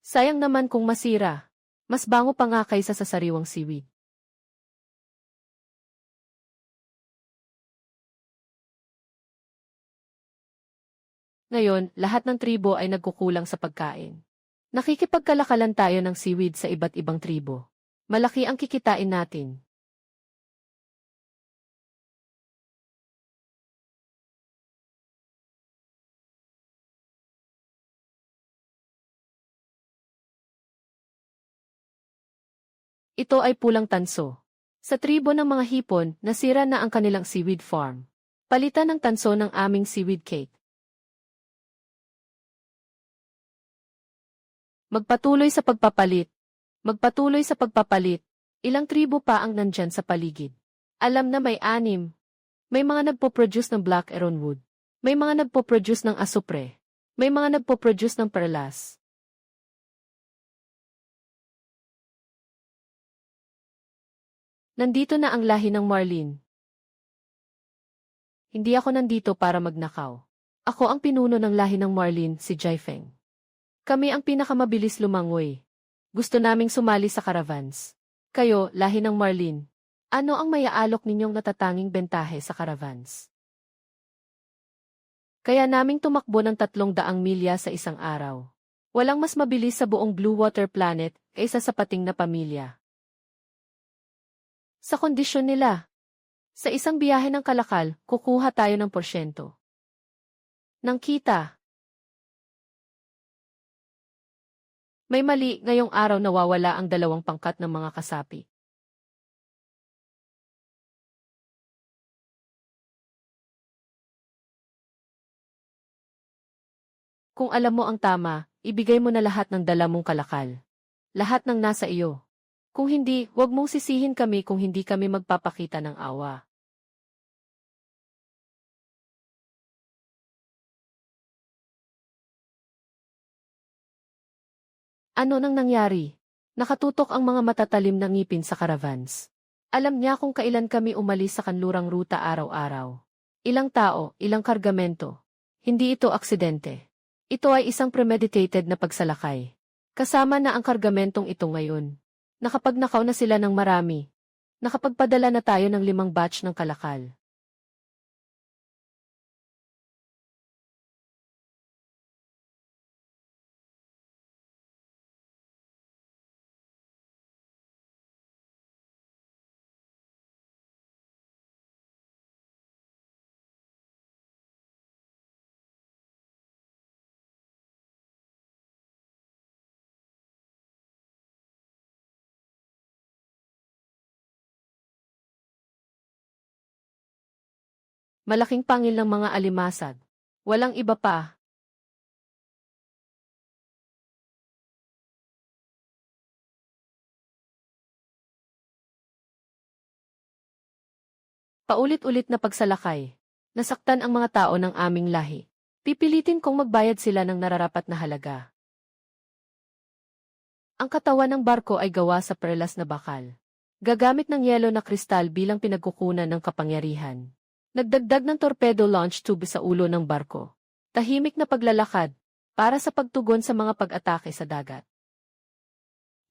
Speaker 1: Sayang naman kung masira. Mas bango pa nga kaysa sa sariwang seaweed. Ngayon, lahat ng tribo ay nagkukulang sa pagkain. Nakikipagkalakalan tayo ng seaweed sa iba't ibang tribo. Malaki ang kikitain natin. Ito ay pulang tanso. Sa tribo ng mga hipon, nasira na ang kanilang seaweed farm. Palitan ng tanso ng aming seaweed cake. Magpatuloy sa pagpapalit. Magpatuloy sa pagpapalit. Ilang tribo pa ang nandyan sa paligid. Alam na may 6. May mga nagpo-produce ng black ironwood. May mga nagpo-produce ng asupre. May mga nagpo-produce ng perlas. Nandito na ang lahi ng Marlin. Hindi ako nandito para magnakaw. Ako ang pinuno ng lahi ng Marlin, si Jaifeng. Kami ang pinakamabilis lumangoy. Gusto naming sumali sa caravans. Kayo, lahi ng Marlin. Ano ang maiaalok ninyong natatanging bentahe sa caravans? Kaya naming tumakbo ng 300 milya sa isang araw. Walang mas mabilis sa buong Blue Water Planet kaysa sa pating na pamilya. Sa kondisyon nila, sa isang biyahe ng kalakal, kukuha tayo ng porsyento. Nang kita. May mali, ngayong araw nawawala ang 2 pangkat ng mga kasapi. Kung alam mo ang tama, ibigay mo na lahat ng dala mong kalakal. Lahat ng nasa iyo. Kung hindi, huwag mong sisihin kami kung hindi kami magpapakita ng awa. Ano nang nangyari? Nakatutok ang mga matatalim na ngipin sa caravans. Alam niya kung kailan kami umalis sa kanlurang ruta araw-araw. Ilang tao, ilang kargamento. Hindi ito aksidente. Ito ay isang premeditated na pagsalakay. Kasama na ang kargamentong ito ngayon. Nakapagnakaw na sila ng marami. Nakapagpadala na tayo ng 5 batch ng kalakal. Malaking pangil ng mga alimasag. Walang iba pa. Paulit-ulit na pagsalakay. Nasaktan ang mga tao ng aming lahi. Pipilitin kong magbayad sila ng nararapat na halaga. Ang katawan ng barko ay gawa sa perlas na bakal. gagamit ng yelo na kristal bilang pinagkukunan ng kapangyarihan. Nagdagdag ng torpedo launch tube sa ulo ng barko. Tahimik na paglalakad, para sa pagtugon sa mga pag-atake sa dagat.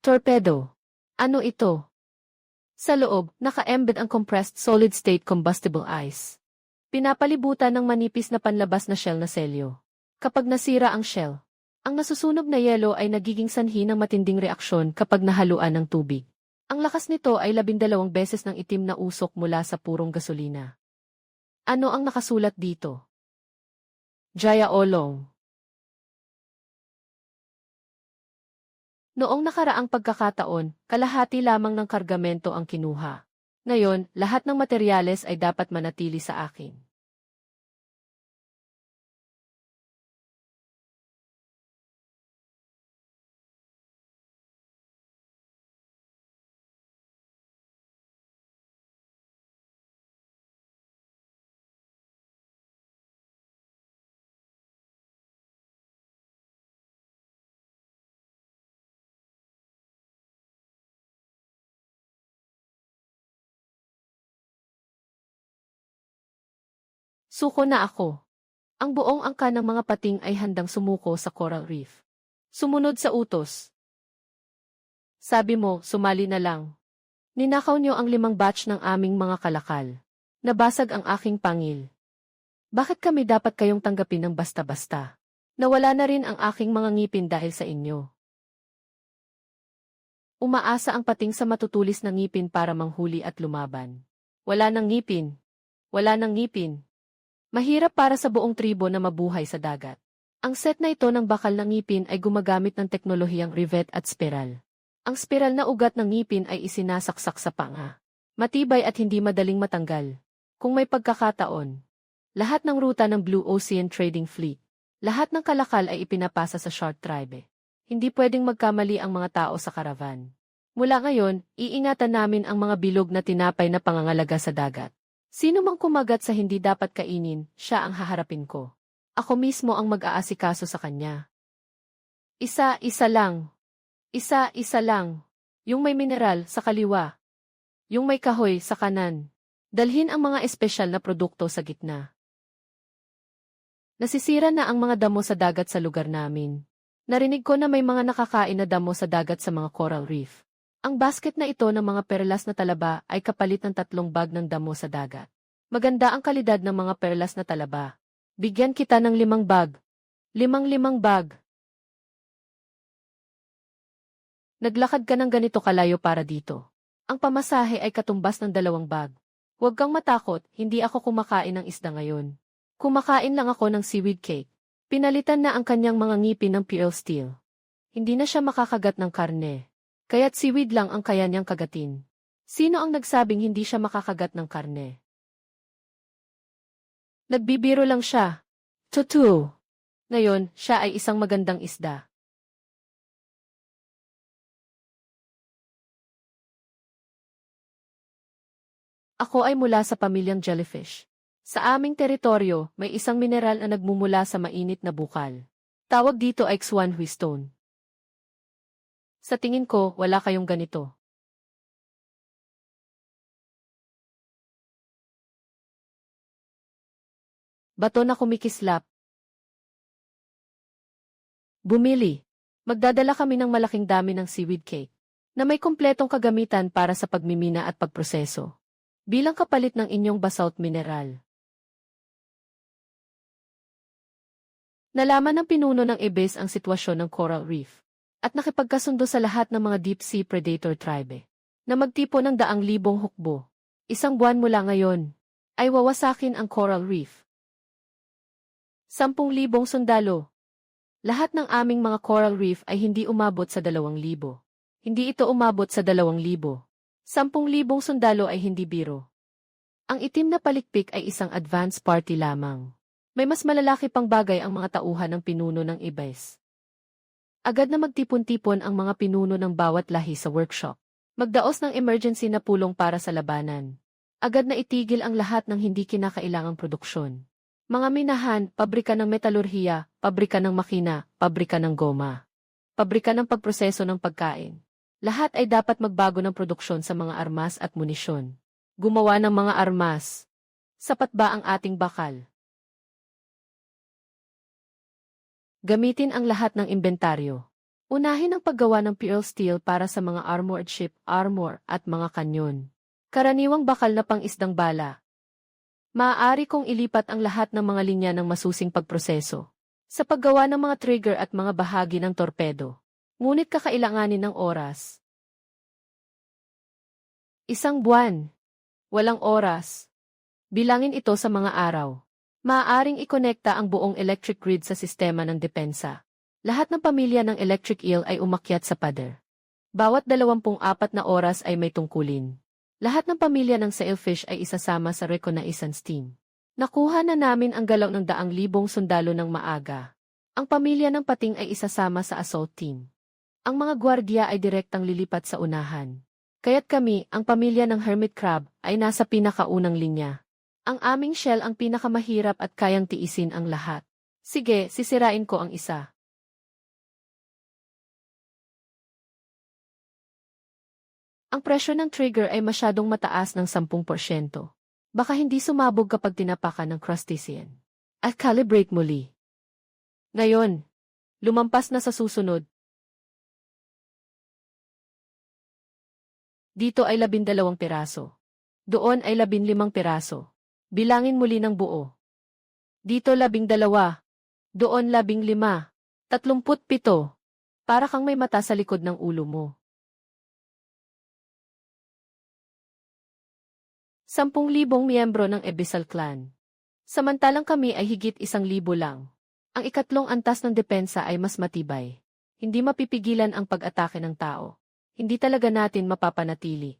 Speaker 1: Torpedo. Ano ito? Sa loob, naka-embed ang compressed solid-state combustible ice. Pinapalibutan ng manipis na panlabas na shell na selyo. Kapag nasira ang shell, ang nasusunog na yelo ay nagiging sanhi ng matinding reaksyon kapag nahaluan ng tubig. Ang lakas nito ay 12 beses ng itim na usok mula sa purong gasolina. Ano ang nakasulat dito? Jaya Olong. Noong nakaraang pagkakataon, kalahati lamang ng kargamento ang kinuha. Ngayon, lahat ng materyales ay dapat manatili sa akin. Suko na ako. Ang buong angka ng mga pating ay handang sumuko sa coral reef. Sumunod sa utos. Sabi mo, sumali na lang. Ninakaw niyo ang 5 batch ng aming mga kalakal. Nabasag ang aking pangil. Bakit kami dapat kayong tanggapin ng basta-basta? Nawala na rin ang aking mga ngipin dahil sa inyo. Umaasa ang pating sa matutulis na ngipin para manghuli at lumaban. Wala nang ngipin. Wala nang ngipin. Mahirap para sa buong tribo na mabuhay sa dagat. Ang set na ito ng bakal ng ngipin ay gumagamit ng teknolohiyang rivet at spiral. Ang spiral na ugat ng ngipin ay isinasaksak sa panga. Matibay at hindi madaling matanggal. Kung may pagkakataon, lahat ng ruta ng Blue Ocean Trading Fleet, lahat ng kalakal ay ipinapasa sa Shark Tribe. Hindi pwedeng magkamali ang mga tao sa karavan. Mula ngayon, iingatan namin ang mga bilog na tinapay na pangangalaga sa dagat. Sino mang kumagat sa hindi dapat kainin, siya ang haharapin ko. Ako mismo ang mag-aasikaso sa kanya. Isa-isa lang. Isa-isa lang. Yung may mineral sa kaliwa. Yung may kahoy sa kanan. Dalhin ang mga espesyal na produkto sa gitna. Nasisira na ang mga damo sa dagat sa lugar namin. Narinig ko na may mga nakakain na damo sa dagat sa mga coral reef. Ang basket na ito ng mga perlas na talaba ay kapalit ng 3 bag ng damo sa dagat. Maganda ang kalidad ng mga perlas na talaba. Bigyan kita ng 5 bag. 5 bag. Naglakad ka ng ganito kalayo para dito. Ang pamasahe ay katumbas ng 2 bag. Huwag kang matakot, hindi ako kumakain ng isda ngayon. Kumakain lang ako ng seaweed cake. Pinalitan na ang kanyang mga ngipin ng pure steel. Hindi na siya makakagat ng karne. Kaya't seaweed lang ang kaya niyang kagatin. Sino ang nagsabing hindi siya makakagat ng karne? Nagbibiro lang siya. Tutu. Ngayon, siya ay isang magandang isda. Ako ay mula sa pamilyang jellyfish. Sa aming teritoryo, may isang mineral na nagmumula sa mainit na bukal. Tawag dito ay Xuanhui Stone. Sa tingin ko, wala kayong ganito. Bato na kumikislap. Bumili. Magdadala kami ng malaking dami ng seaweed cake, na may kumpletong kagamitan para sa pagmimina at pagproseso. Bilang kapalit ng inyong basalt mineral. Nalaman ng pinuno ng Ibis ang sitwasyon ng coral reef. At nakipagkasundo sa lahat ng mga deep-sea predator tribe na magtipo ng 100,000 hukbo. 1 buwan mula ngayon ay wawasakin ang coral reef. 10,000 sundalo. Lahat ng aming mga coral reef ay hindi umabot sa 2,000. Hindi ito umabot sa 2,000. 10,000 sundalo ay hindi biro. Ang itim na palikpik ay isang advance party lamang. May mas malalaki pang bagay ang mga tauhan ng pinuno ng Ibis. Agad na magtipon-tipon ang mga pinuno ng bawat lahi sa workshop. Magdaos ng emergency na pulong para sa labanan. Agad na itigil ang lahat ng hindi kinakailangang produksyon. Mga minahan, pabrika ng metalurhiya, pabrika ng makina, pabrika ng goma. Pabrika ng pagproseso ng pagkain. Lahat ay dapat magbago ng produksyon sa mga armas at munisyon. Gumawa ng mga armas. Sapat ba ang ating bakal? Gamitin ang lahat ng inventaryo. Unahin ang paggawa ng pure steel para sa mga armored ship, armor, at mga kanyon. Karaniwang bakal na pang-isdang bala. Maaari kong ilipat ang lahat ng mga linya ng masusing pagproseso sa paggawa ng mga trigger at mga bahagi ng torpedo. Ngunit kakailanganin ng oras. Isang buwan. Walang oras. Bilangin ito sa mga araw. Maaaring ikonekta ang buong electric grid sa sistema ng depensa. Lahat ng pamilya ng electric eel ay umakyat sa pader. Bawat 24 na oras ay may tungkulin. Lahat ng pamilya ng sailfish ay isasama sa reconnaissance team. Nakuha na namin ang galaw ng 100,000 sundalo ng maaga. Ang pamilya ng pating ay isasama sa assault team. Ang mga gwardiya ay direktang lilipat sa unahan. Kaya't kami, ang pamilya ng hermit crab, ay nasa pinakaunang linya. Ang aming shell ang pinakamahirap at kayang tiisin ang lahat. Sige, sisirain ko ang isa. Ang presyo ng trigger ay masyadong mataas ng 10%. Baka hindi sumabog kapag tinapakan ng crustacean. At calibrate muli. Ngayon, lumampas na sa susunod. Dito ay 12 piraso. Doon ay 15 piraso. Bilangin muli ng buo. Dito 12. Doon 15. 37. Para kang may mata sa likod ng ulo mo. 10,000 miyembro ng Abyssal Clan. Samantalang kami ay higit 1,000 lang. Ang ikatlong antas ng depensa ay mas matibay. Hindi mapipigilan ang pag-atake ng tao. Hindi talaga natin mapapanatili.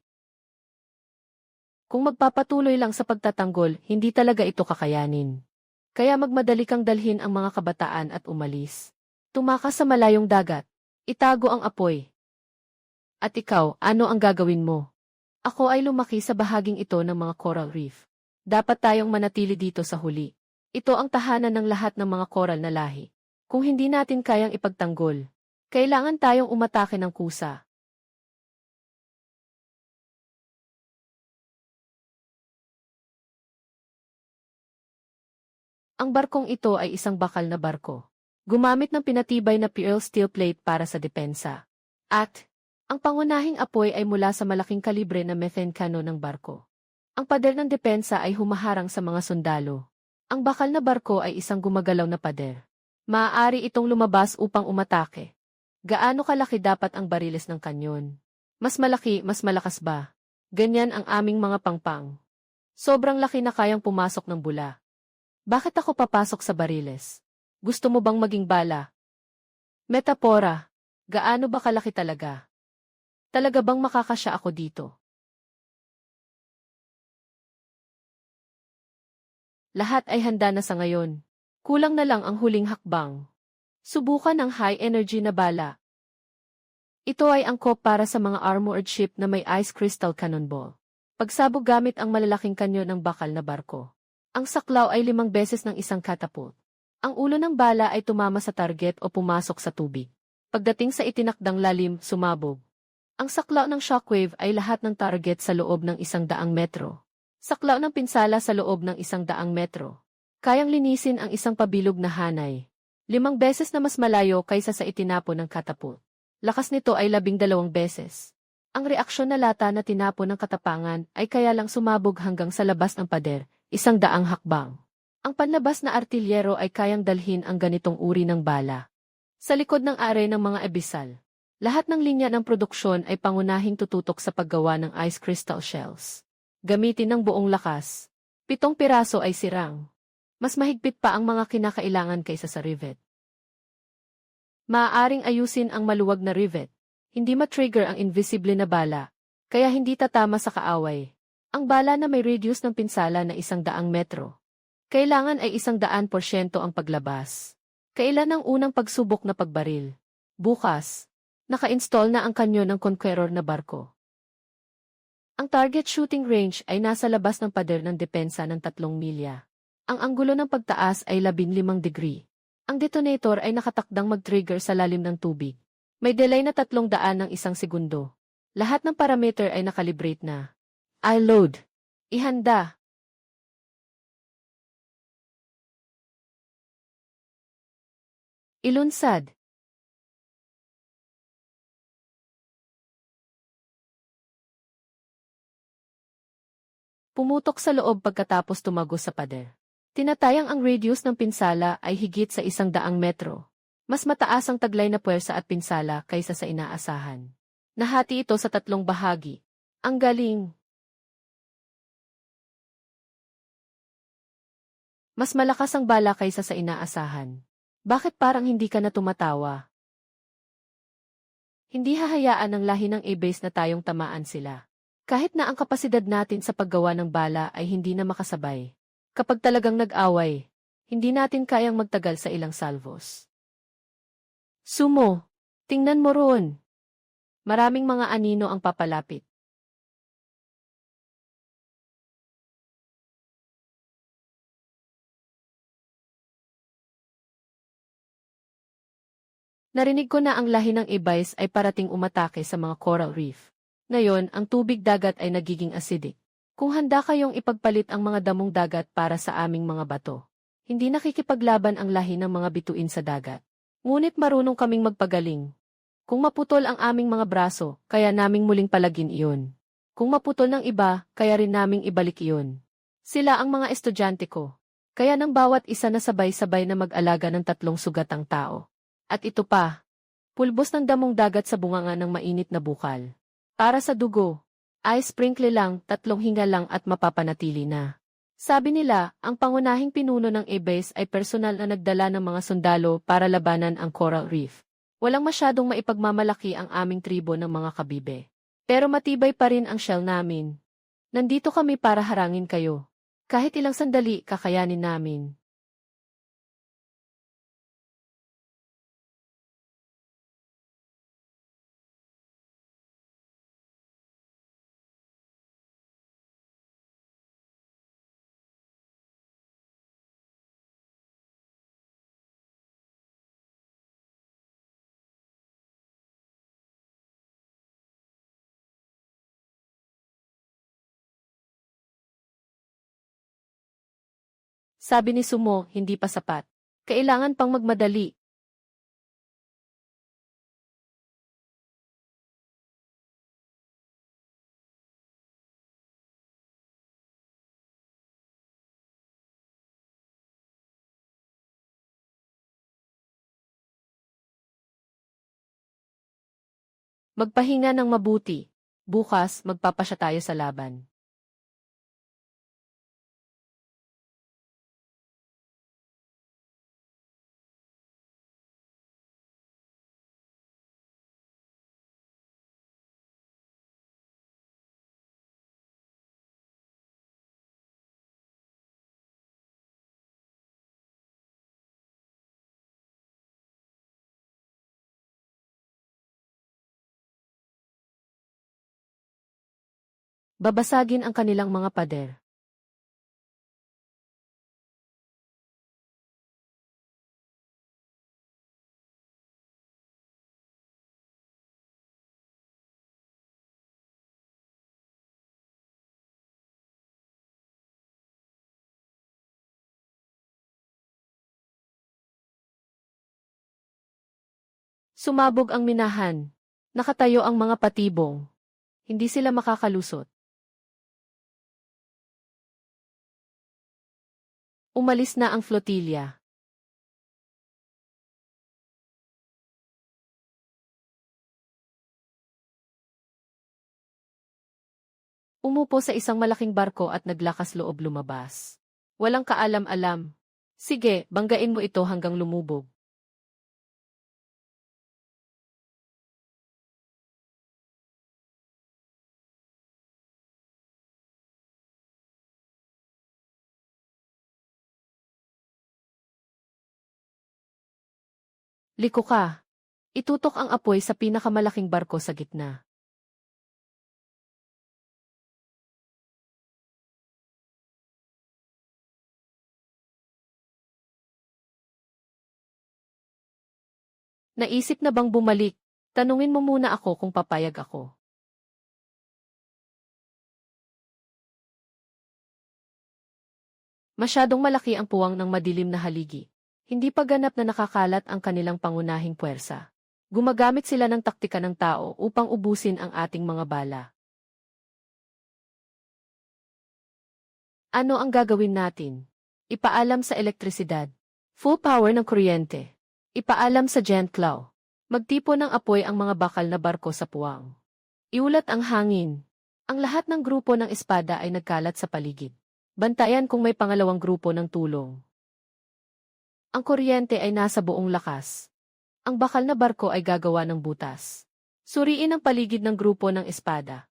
Speaker 1: Kung magpapatuloy lang sa pagtatanggol, hindi talaga ito kakayanin. Kaya magmadali kang dalhin ang mga kabataan at umalis. Tumakas sa malayong dagat. Itago ang apoy. At ikaw, ano ang gagawin mo? Ako ay lumaki sa bahaging ito ng mga coral reef. Dapat tayong manatili dito sa huli. Ito ang tahanan ng lahat ng mga coral na lahi. Kung hindi natin kayang ipagtanggol, kailangan tayong umatake ng kusa. Ang barkong ito ay isang bakal na barko. Gumamit ng pinatibay na pure steel plate para sa depensa. At ang pangunahing apoy ay mula sa malaking kalibre na methane cannon ng barko. Ang pader ng depensa ay humaharang sa mga sundalo. Ang bakal na barko ay isang gumagalaw na pader. Maaari itong lumabas upang umatake. Gaano kalaki dapat ang bariles ng kanyon? Mas malaki, mas malakas ba? Ganyan ang aming mga pangpang. Sobrang laki na kayang pumasok ng bula. Bakit ako papasok sa bariles? Gusto mo bang maging bala? Metapora. Gaano ba kalaki talaga? Talaga bang makakasya ako dito? Lahat ay handa na sa ngayon. Kulang na lang ang huling hakbang. Subukan ang high energy na bala. Ito ay angkop para sa mga armored ship na may ice crystal cannonball. Pagsabog gamit ang malalaking kanyon ng bakal na barko. Ang saklaw ay 5 beses ng isang catapult. Ang ulo ng bala ay tumama sa target o pumasok sa tubig. Pagdating sa itinakdang lalim, sumabog. Ang saklaw ng shockwave ay lahat ng target sa loob ng 100 metro. Saklaw ng pinsala sa loob ng 100 metro. Kayang linisin ang isang pabilog na hanay. 5 beses na mas malayo kaysa sa itinapon ng catapult. Lakas nito ay 12 beses. Ang reaksyon na lata na tinapon ng katapangan ay kaya lang sumabog hanggang sa labas ng pader, 100 hakbang. Ang panlabas na artilyero ay kayang dalhin ang ganitong uri ng bala. Sa likod ng are ng mga abyssal. Lahat ng linya ng produksyon ay pangunahing tututok sa paggawa ng ice crystal shells. Gamitin ng buong lakas. 7 piraso ay sirang. Mas mahigpit pa ang mga kinakailangan kaysa sa rivet. Maaaring ayusin ang maluwag na rivet. Hindi ma-trigger ang invisible na bala, kaya hindi tatama sa kaaway. Ang bala na may radius ng pinsala na 100 metro. Kailangan ay 100% ang paglabas. Kailan ang unang pagsubok na pagbaril? Bukas. Naka-install na ang kanyon ng Conqueror na barko. Ang target shooting range ay nasa labas ng pader ng depensa ng 3 milya. Ang anggulo ng pagtaas ay 15 degree. Ang detonator ay nakatakdang mag-trigger sa lalim ng tubig. May delay na 300 ng isang segundo. Lahat ng parameter ay nakalibrate na. I-load. Ihanda. Ilunsad. Pumutok sa loob pagkatapos tumagos sa pader. Tinatayang ang radius ng pinsala ay higit sa 100 metro. Mas mataas ang taglay na puwersa at pinsala kaysa sa inaasahan. Nahati ito sa 3 bahagi. Ang galing! Mas malakas ang bala kaysa sa inaasahan. Bakit parang hindi ka na tumatawa? Hindi hahayaan ng lahi ng A-base na tayong tamaan sila. Kahit na ang kapasidad natin sa paggawa ng bala ay hindi na makasabay. Kapag talagang nag-away, hindi natin kayang magtagal sa ilang salvos. Sumo, tingnan mo roon. Maraming mga anino ang papalapit. Narinig ko na ang lahi ng ibais ay parating umatake sa mga coral reef. Ngayon, ang tubig dagat ay nagiging acidic. Kung handa kayong ipagpalit ang mga damong dagat para sa aming mga bato, hindi nakikipaglaban ang lahi ng mga bituin sa dagat. Ngunit marunong kaming magpagaling. Kung maputol ang aming mga braso, kaya naming muling palagin iyon. Kung maputol ng iba, kaya rin naming ibalik iyon. Sila ang mga estudyante ko. Kaya nang bawat isa na sabay-sabay na mag-alaga ng 3 sugatang tao. At ito pa, pulbos ng damong dagat sa bunganga ng mainit na bukal. Para sa dugo, ay sprinkle lang, 3 hinga lang at mapapanatili na. Sabi nila, ang pangunahing pinuno ng A-base ay personal na nagdala ng mga sundalo para labanan ang coral reef. Walang masyadong maipagmamalaki ang aming tribo ng mga kabibe. Pero matibay pa rin ang shell namin. Nandito kami para harangin kayo. Kahit ilang sandali, kakayanin namin. Sabi ni Sumo, hindi pa sapat. Kailangan pang magmadali. Magpahinga ng mabuti. Bukas, magpapasya tayo sa laban. Babasagin ang kanilang mga pader. Sumabog ang minahan. Nakatayo ang mga patibong. Hindi sila makakalusot. Umalis na ang flotilya. Umupo sa isang malaking barko at naglakas loob lumabas. Walang kaalam-alam. Sige, banggain mo ito hanggang lumubog. Liko ka. Itutok ang apoy sa pinakamalaking barko sa gitna. Naisip na bang bumalik? Tanungin mo muna ako kung papayag ako. Masyadong malaki ang puwang ng madilim na haligi. Hindi pa ganap na nakakalat ang kanilang pangunahing puwersa. Gumagamit sila ng taktika ng tao upang ubusin ang ating mga bala. Ano ang gagawin natin? Ipaalam sa elektrisidad. Full power ng kuryente. Ipaalam sa giant claw. Magtipo ng apoy ang mga bakal na barko sa puwang. Iulat ang hangin. Ang lahat ng grupo ng espada ay nagkalat sa paligid. Bantayan kung may pangalawang grupo ng tulong. Ang kuryente ay nasa buong lakas. Ang bakal na barko ay gagawa ng butas. Suriin ang paligid ng grupo ng espada.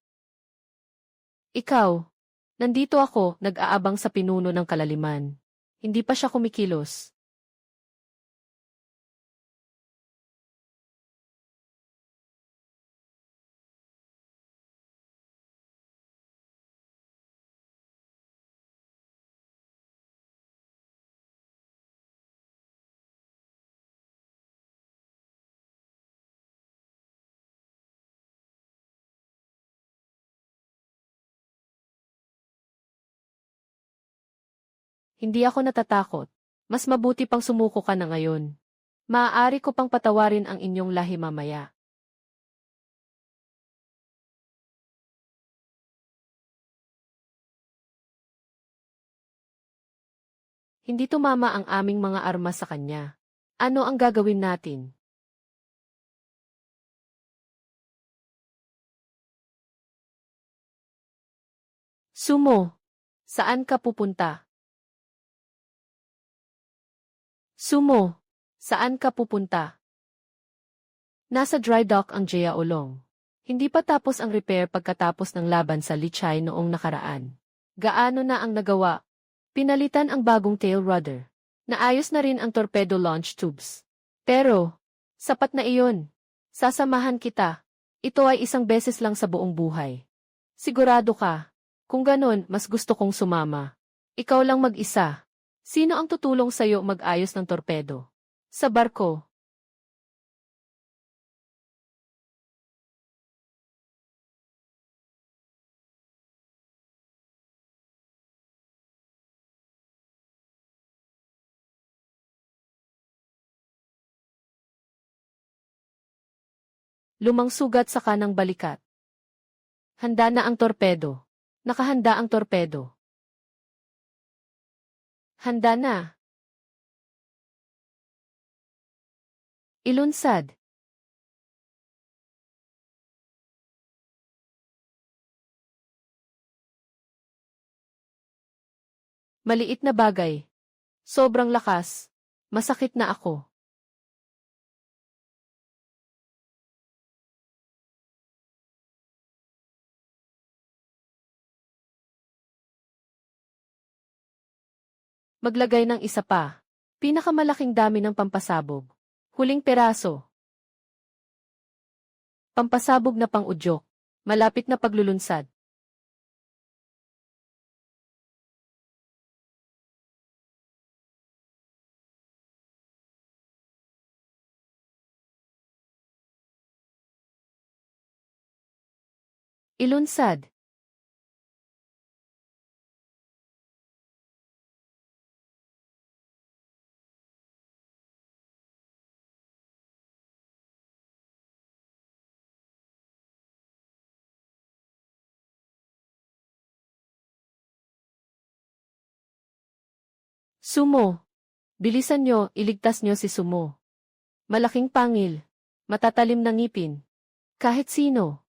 Speaker 1: Ikaw, nandito ako, nag-aabang sa pinuno ng kalaliman. Hindi pa siya kumikilos. Hindi ako natatakot. Mas mabuti pang sumuko ka na ngayon. Maaari ko pang patawarin ang inyong lahi mamaya. Hindi tumama ang aming mga armas sa kanya. Ano ang gagawin natin? Sumo, saan ka pupunta? Sumo, saan ka pupunta? Nasa dry dock ang Jaya Olong. Hindi pa tapos ang repair pagkatapos ng laban sa Lichay noong nakaraan. Gaano na ang nagawa? Pinalitan ang bagong tail rudder. Naayos na rin ang torpedo launch tubes. Pero, sapat na iyon. Sasamahan kita. Ito ay isang beses lang sa buong buhay. Sigurado ka. Kung ganon, mas gusto kong sumama. Ikaw lang mag-isa. Sino ang tutulong sa'yo mag-ayos ng torpedo? Sa barko. Lumang sugat sa kanang balikat. Handa na ang torpedo. Nakahanda ang torpedo. Handa na. Ilunsad. Maliit na bagay. Sobrang lakas. Masakit na ako. Maglagay ng isa pa. Pinakamalaking dami ng pampasabog. Huling peraso. Pampasabog na pang-udyok. Malapit na paglulunsad. Ilunsad. Sumo. Bilisan nyo, iligtas nyo si Sumo. Malaking pangil. Matatalim na ngipin. Kahit sino.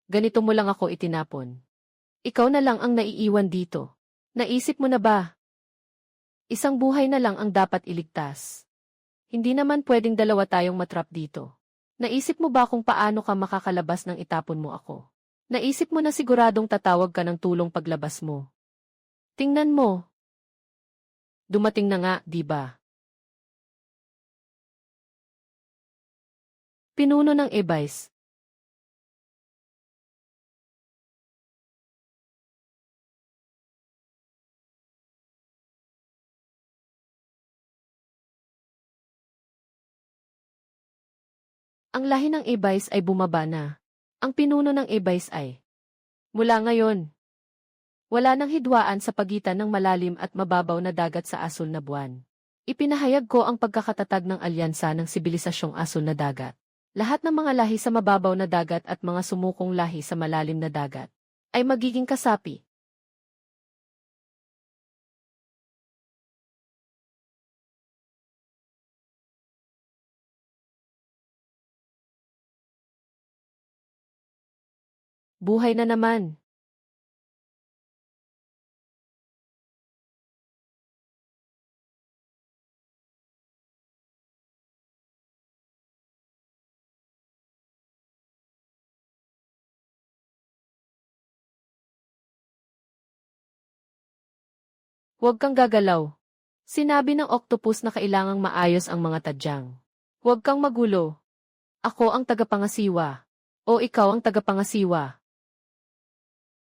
Speaker 1: Ganito mo lang ako itinapon. Ikaw na lang ang naiiwan dito. Naisip mo na ba? Isang buhay na lang ang dapat iligtas. Hindi naman pwedeng dalawa tayong matrap dito. Naisip mo ba kung paano ka makakalabas nang itapon mo ako? Naisip mo na siguradong tatawag ka ng tulong paglabas mo. Tingnan mo. Dumating na nga, di ba? Pinuno ng Ebice. Ang lahi ng Ebice ay bumaba na. Ang pinuno ng Ebice ay, mula ngayon, wala nang hidwaan sa pagitan ng malalim at mababaw na dagat sa asul na buwan. Ipinahayag ko ang pagkakatatag ng alyansa ng sibilisasyong asul na dagat. Lahat ng mga lahi sa mababaw na dagat at mga sumukong lahi sa malalim na dagat ay magiging kasapi. Buhay na naman. Huwag kang gagalaw. Sinabi ng octopus na kailangang maayos ang mga tadyang. Huwag kang magulo. Ako ang tagapangasiwa. O ikaw ang tagapangasiwa.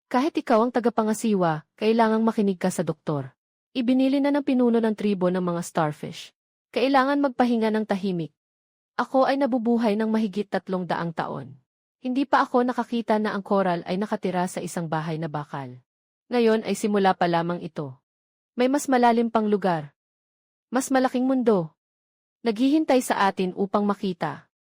Speaker 1: Kahit ikaw ang tagapangasiwa, kailangang makinig ka sa doktor. Ibinili na ng pinuno ng tribo ng mga starfish. Kailangan magpahinga ng tahimik. Ako ay nabubuhay ng mahigit 300 taon. Hindi pa ako nakakita na ang coral ay nakatira sa isang bahay na bakal. Ngayon ay simula pa lamang ito. May mas malalim pang lugar. Mas malaking mundo. Naghihintay sa atin upang makita.